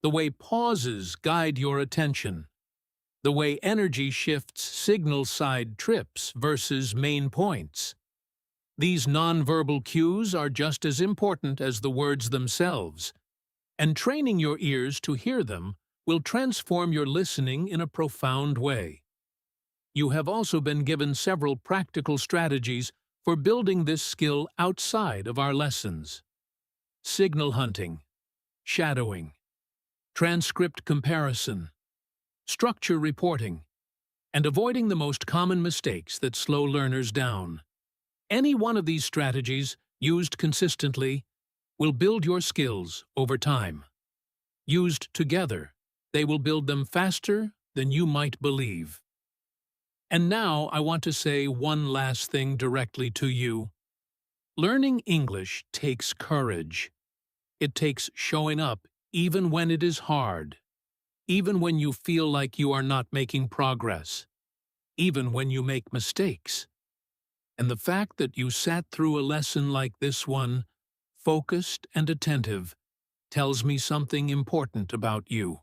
the way pauses guide your attention, the way energy shifts signal side trips versus main points. These nonverbal cues are just as important as the words themselves, and training your ears to hear them will transform your listening in a profound way. You have also been given several practical strategies for building this skill outside of our lessons. Signal hunting, shadowing, transcript comparison, structure reporting, and avoiding the most common mistakes that slow learners down. Any one of these strategies, used consistently, will build your skills over time. Used together, they will build them faster than you might believe. And now I want to say one last thing directly to you. Learning English takes courage. It takes showing up even when it is hard, even when you feel like you are not making progress, even when you make mistakes. And the fact that you sat through a lesson like this one, focused and attentive, tells me something important about you.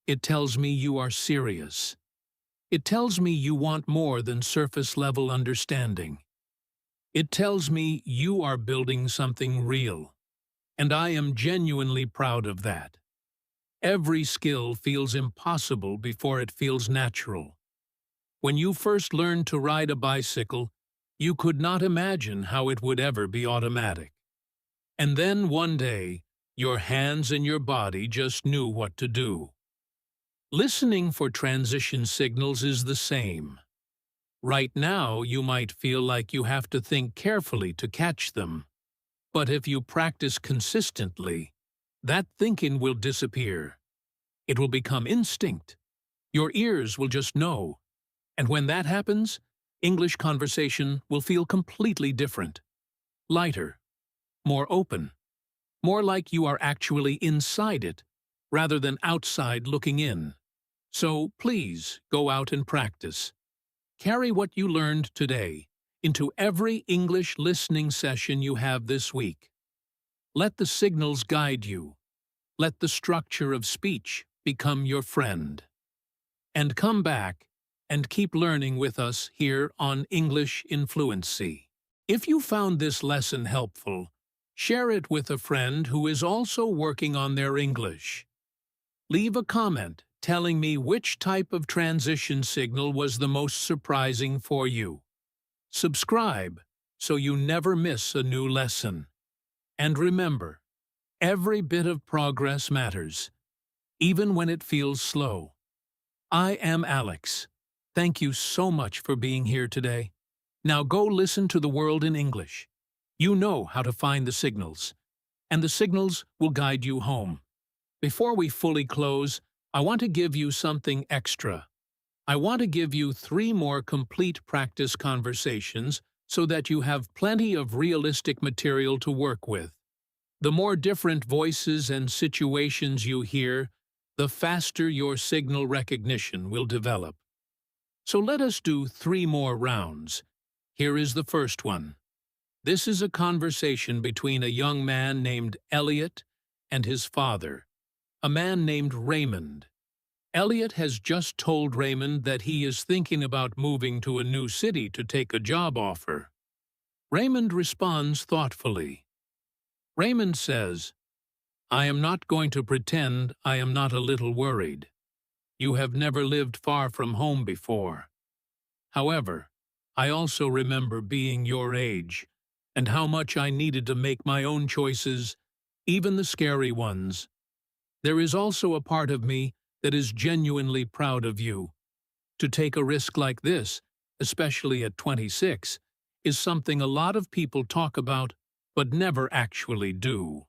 It tells me you are serious. It tells me you want more than surface-level understanding. It tells me you are building something real, and I am genuinely proud of that. Every skill feels impossible before it feels natural. When you first learned to ride a bicycle, you could not imagine how it would ever be automatic. And then one day, your hands and your body just knew what to do. Listening for transition signals is the same. Right now, you might feel like you have to think carefully to catch them. But if you practice consistently, that thinking will disappear. It will become instinct. Your ears will just know. And when that happens, English conversation will feel completely different. Lighter, more open, more like you are actually inside it, rather than outside looking in. So please go out and practice. Carry what you learned today into every English listening session you have this week. Let the signals guide you. Let the structure of speech become your friend. And come back and keep learning with us here on English in Fluency. If you found this lesson helpful, share it with a friend who is also working on their English. Leave a comment telling me which type of transition signal was the most surprising for you. Subscribe so you never miss a new lesson. And remember, every bit of progress matters, even when it feels slow. I am Alex. Thank you so much for being here today. Now go listen to the world in English. You know how to find the signals, and the signals will guide you home. Before we fully close, I want to give you something extra. I want to give you 3 more complete practice conversations so that you have plenty of realistic material to work with. The more different voices and situations you hear, the faster your signal recognition will develop. So let us do 3 more rounds. Here is the first one. This is a conversation between a young man named Elliot and his father, a man named Raymond. Elliot has just told Raymond that he is thinking about moving to a new city to take a job offer. Raymond responds thoughtfully. Raymond says, I am not going to pretend I am not a little worried. You have never lived far from home before. However, I also remember being your age, and how much I needed to make my own choices, even the scary ones. There is also a part of me that is genuinely proud of you. To take a risk like this, especially at 26, is something a lot of people talk about but never actually do.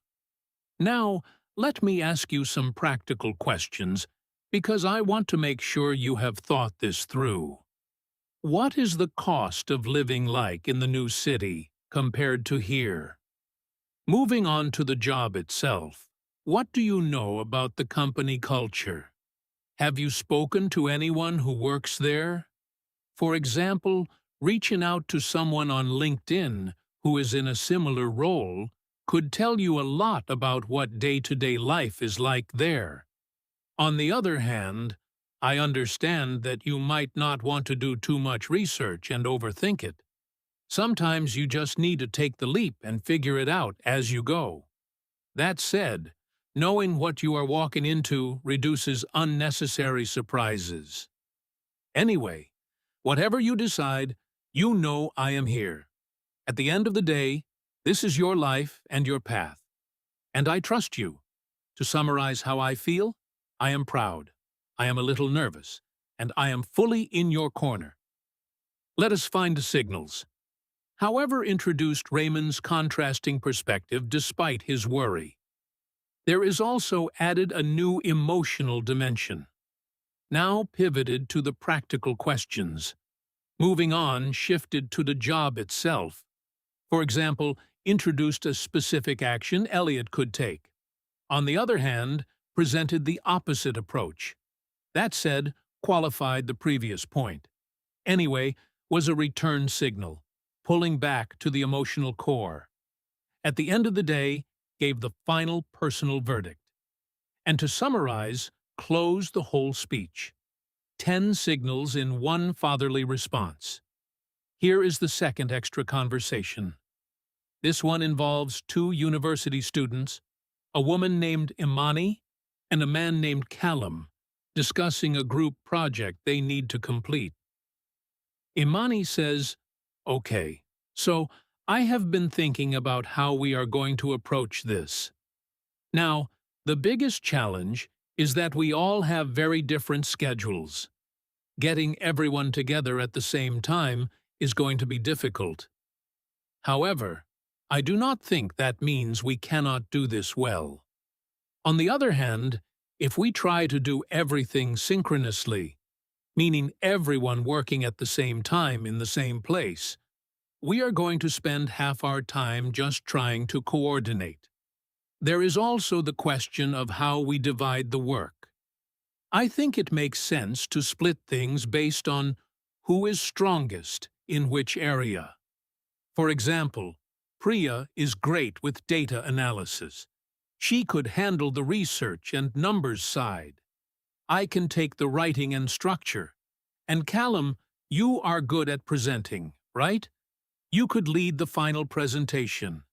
Now, let me ask you some practical questions, because I want to make sure you have thought this through. What is the cost of living like in the new city compared to here? Moving on to the job itself, what do you know about the company culture? Have you spoken to anyone who works there? For example, reaching out to someone on LinkedIn who is in a similar role could tell you a lot about what day-to-day life is like there. On the other hand, I understand that you might not want to do too much research and overthink it. Sometimes you just need to take the leap and figure it out as you go. That said, knowing what you are walking into reduces unnecessary surprises. Anyway, whatever you decide, you know I am here. At the end of the day, this is your life and your path. And I trust you. To summarize how I feel, I am proud, I am a little nervous, and I am fully in your corner. Let us find the signals. However, introduced Raymond's contrasting perspective despite his worry. There is also added a new emotional dimension. Now pivoted to the practical questions. Moving on, shifted to the job itself. For example, introduced a specific action Elliot could take. On the other hand, presented the opposite approach. That said, qualified the previous point. Anyway, was a return signal, pulling back to the emotional core. At the end of the day, gave the final personal verdict. And to summarize, closed the whole speech. 10 signals in one fatherly response. Here is the second extra conversation. This one involves 2 university students, a woman named Imani and a man named Callum, discussing a group project they need to complete. Imani says, "Okay, so I have been thinking about how we are going to approach this. Now, the biggest challenge is that we all have very different schedules. Getting everyone together at the same time is going to be difficult. However, I do not think that means we cannot do this well. On the other hand, if we try to do everything synchronously, meaning everyone working at the same time in the same place, we are going to spend half our time just trying to coordinate. There is also the question of how we divide the work. I think it makes sense to split things based on who is strongest in which area. For example, Priya is great with data analysis. She could handle the research and numbers side. I can take the writing and structure. And Callum, you are good at presenting, right? You could lead the final presentation.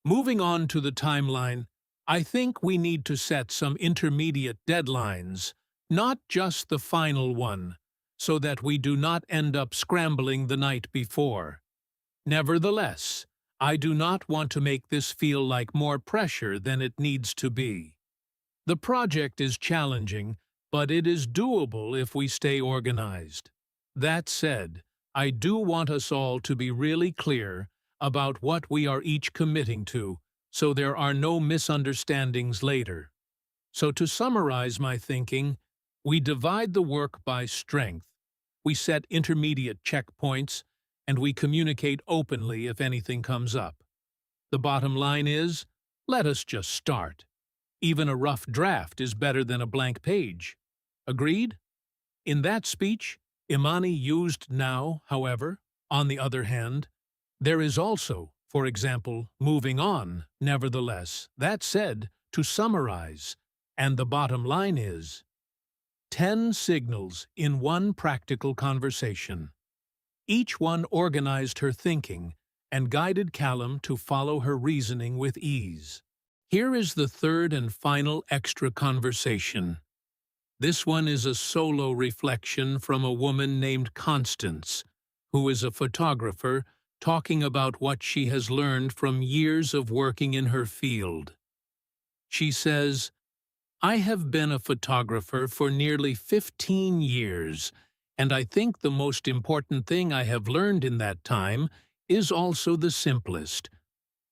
Moving on to the timeline, I think we need to set some intermediate deadlines, not just the final one, so that we do not end up scrambling the night before. Nevertheless, I do not want to make this feel like more pressure than it needs to be. The project is challenging, but it is doable if we stay organized. That said, I do want us all to be really clear about what we are each committing to, so there are no misunderstandings later. So to summarize my thinking, we divide the work by strength, we set intermediate checkpoints, and we communicate openly if anything comes up. The bottom line is, let us just start. Even a rough draft is better than a blank page. Agreed? In that speech, Imani used now, however, on the other hand, there is also, for example, moving on, nevertheless. That said, to summarize, and the bottom line is 10 signals in one practical conversation. Each one organized her thinking and guided Callum to follow her reasoning with ease. Here is the third and final extra conversation. This one is a solo reflection from a woman named Constance, who is a photographer talking about what she has learned from years of working in her field. She says, "I have been a photographer for nearly 15 years, and I think the most important thing I have learned in that time is also the simplest.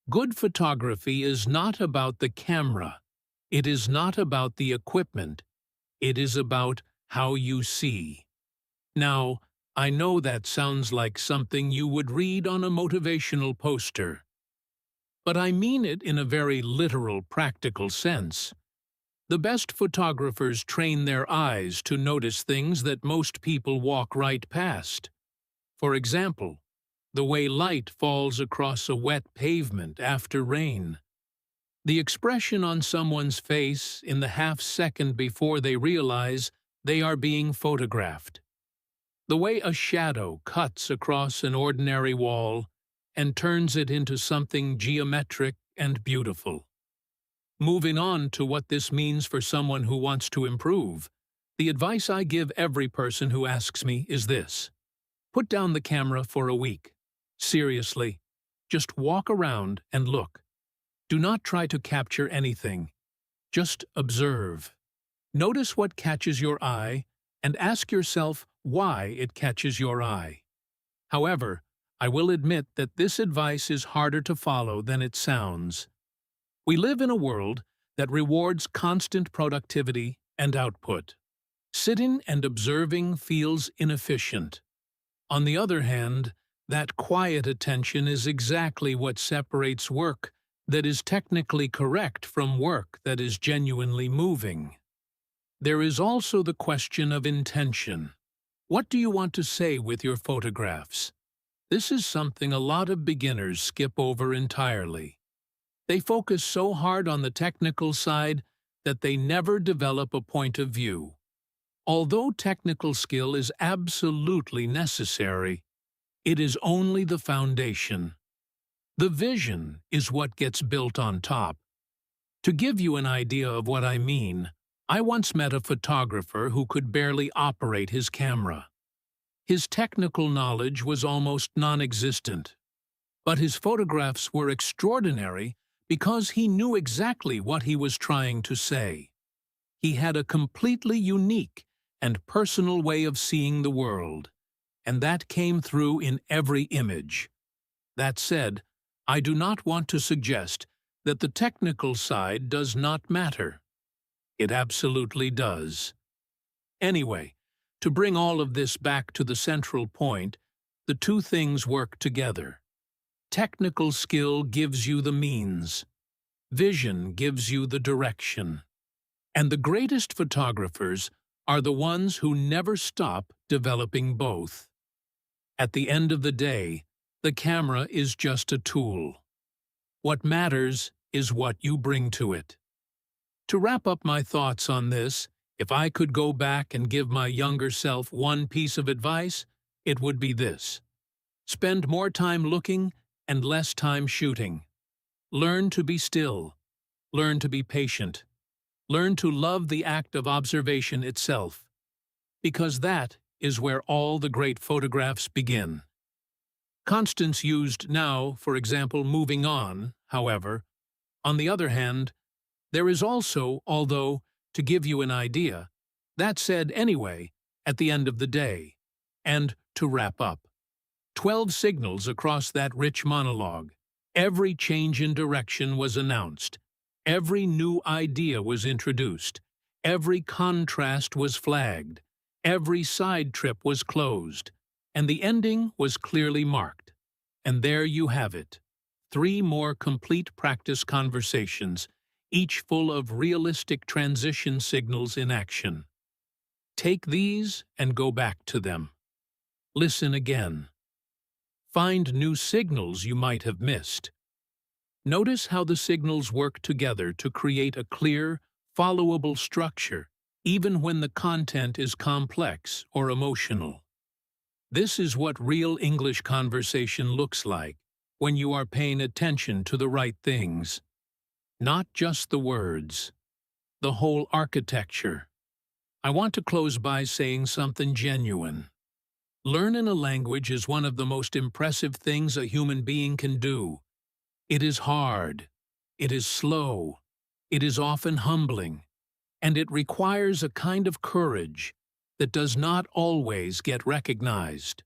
Good photography is not about the camera. It is not about the equipment. It is about how you see." Now, I know that sounds like something you would read on a motivational poster. But I mean it in a very literal, practical sense. The best photographers train their eyes to notice things that most people walk right past. For example, the way light falls across a wet pavement after rain. The expression on someone's face in the half-second before they realize they are being photographed. The way a shadow cuts across an ordinary wall and turns it into something geometric and beautiful. Moving on to what this means for someone who wants to improve, the advice I give every person who asks me is this: put down the camera for a week. Seriously, just walk around and look. Do not try to capture anything. Just observe. Notice what catches your eye and ask yourself why it catches your eye. However, I will admit that this advice is harder to follow than it sounds. We live in a world that rewards constant productivity and output. Sitting and observing feels inefficient. On the other hand, that quiet attention is exactly what separates work that is technically correct from work that is genuinely moving. There is also the question of intention. What do you want to say with your photographs? This is something a lot of beginners skip over entirely. They focus so hard on the technical side that they never develop a point of view. Although technical skill is absolutely necessary, it is only the foundation. The vision is what gets built on top. To give you an idea of what I mean, I once met a photographer who could barely operate his camera. His technical knowledge was almost non-existent, but his photographs were extraordinary because he knew exactly what he was trying to say. He had a completely unique and personal way of seeing the world, and that came through in every image. That said, I do not want to suggest that the technical side does not matter. It absolutely does. Anyway, to bring all of this back to the central point, the two things work together. Technical skill gives you the means. Vision gives you the direction. And the greatest photographers are the ones who never stop developing both. At the end of the day, the camera is just a tool. What matters is what you bring to it. To wrap up my thoughts on this, if I could go back and give my younger self one piece of advice, it would be this: spend more time looking and less time shooting. Learn to be still. Learn to be patient. Learn to love the act of observation itself, because that is where all the great photographs begin. Constance used now, for example, moving on, however. On the other hand, there is also, although, to give you an idea, that said anyway, at the end of the day. And to wrap up, 12 signals across that rich monologue. Every change in direction was announced. Every new idea was introduced. Every contrast was flagged. Every side trip was closed. And the ending was clearly marked. And there you have it. 3 more complete practice conversations, each full of realistic transition signals in action. Take these and go back to them. Listen again. Find new signals you might have missed. Notice how the signals work together to create a clear, followable structure, even when the content is complex or emotional. This is what real English conversation looks like when you are paying attention to the right things. Not just the words, the whole architecture. I want to close by saying something genuine. Learning a language is one of the most impressive things a human being can do. It is hard, it is slow, it is often humbling, and it requires a kind of courage that does not always get recognized.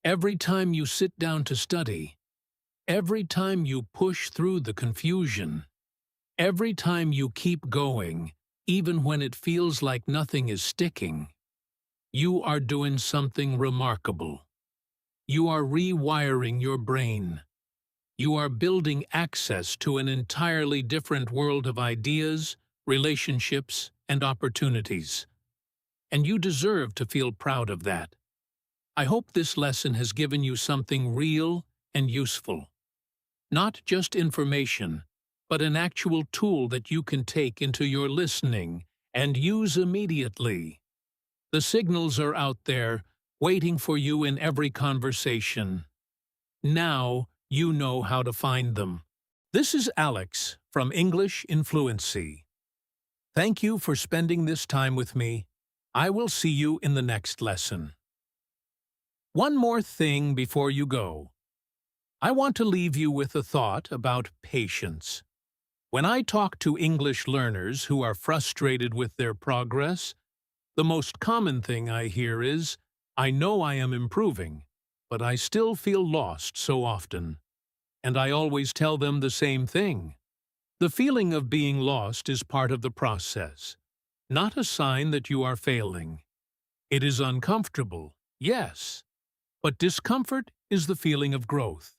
Every time you sit down to study, every time you push through the confusion, every time you keep going, even when it feels like nothing is sticking, you are doing something remarkable. You are rewiring your brain. You are building access to an entirely different world of ideas, relationships, and opportunities. And you deserve to feel proud of that. I hope this lesson has given you something real and useful. Not just information, but an actual tool that you can take into your listening and use immediately. The signals are out there, waiting for you in every conversation. Now you know how to find them. This is Alex from English in Fluency. Thank you for spending this time with me. I will see you in the next lesson. One more thing before you go. I want to leave you with a thought about patience. When I talk to English learners who are frustrated with their progress, the most common thing I hear is, "I know I am improving, but I still feel lost so often." And I always tell them the same thing. The feeling of being lost is part of the process, not a sign that you are failing. It is uncomfortable, yes, but discomfort is the feeling of growth.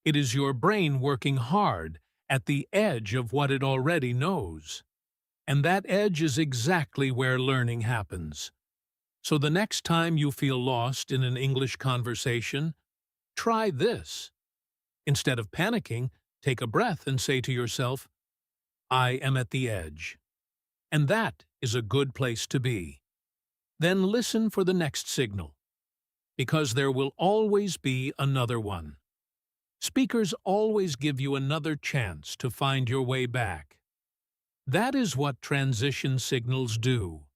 It is your brain working hard at the edge of what it already knows. And that edge is exactly where learning happens. So the next time you feel lost in an English conversation, try this. Instead of panicking, take a breath and say to yourself, "I am at the edge." And that is a good place to be. Then listen for the next signal, because there will always be another one. Speakers always give you another chance to find your way back. That is what transition signals do.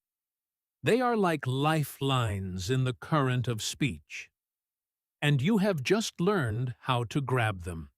They are like lifelines in the current of speech. And you have just learned how to grab them.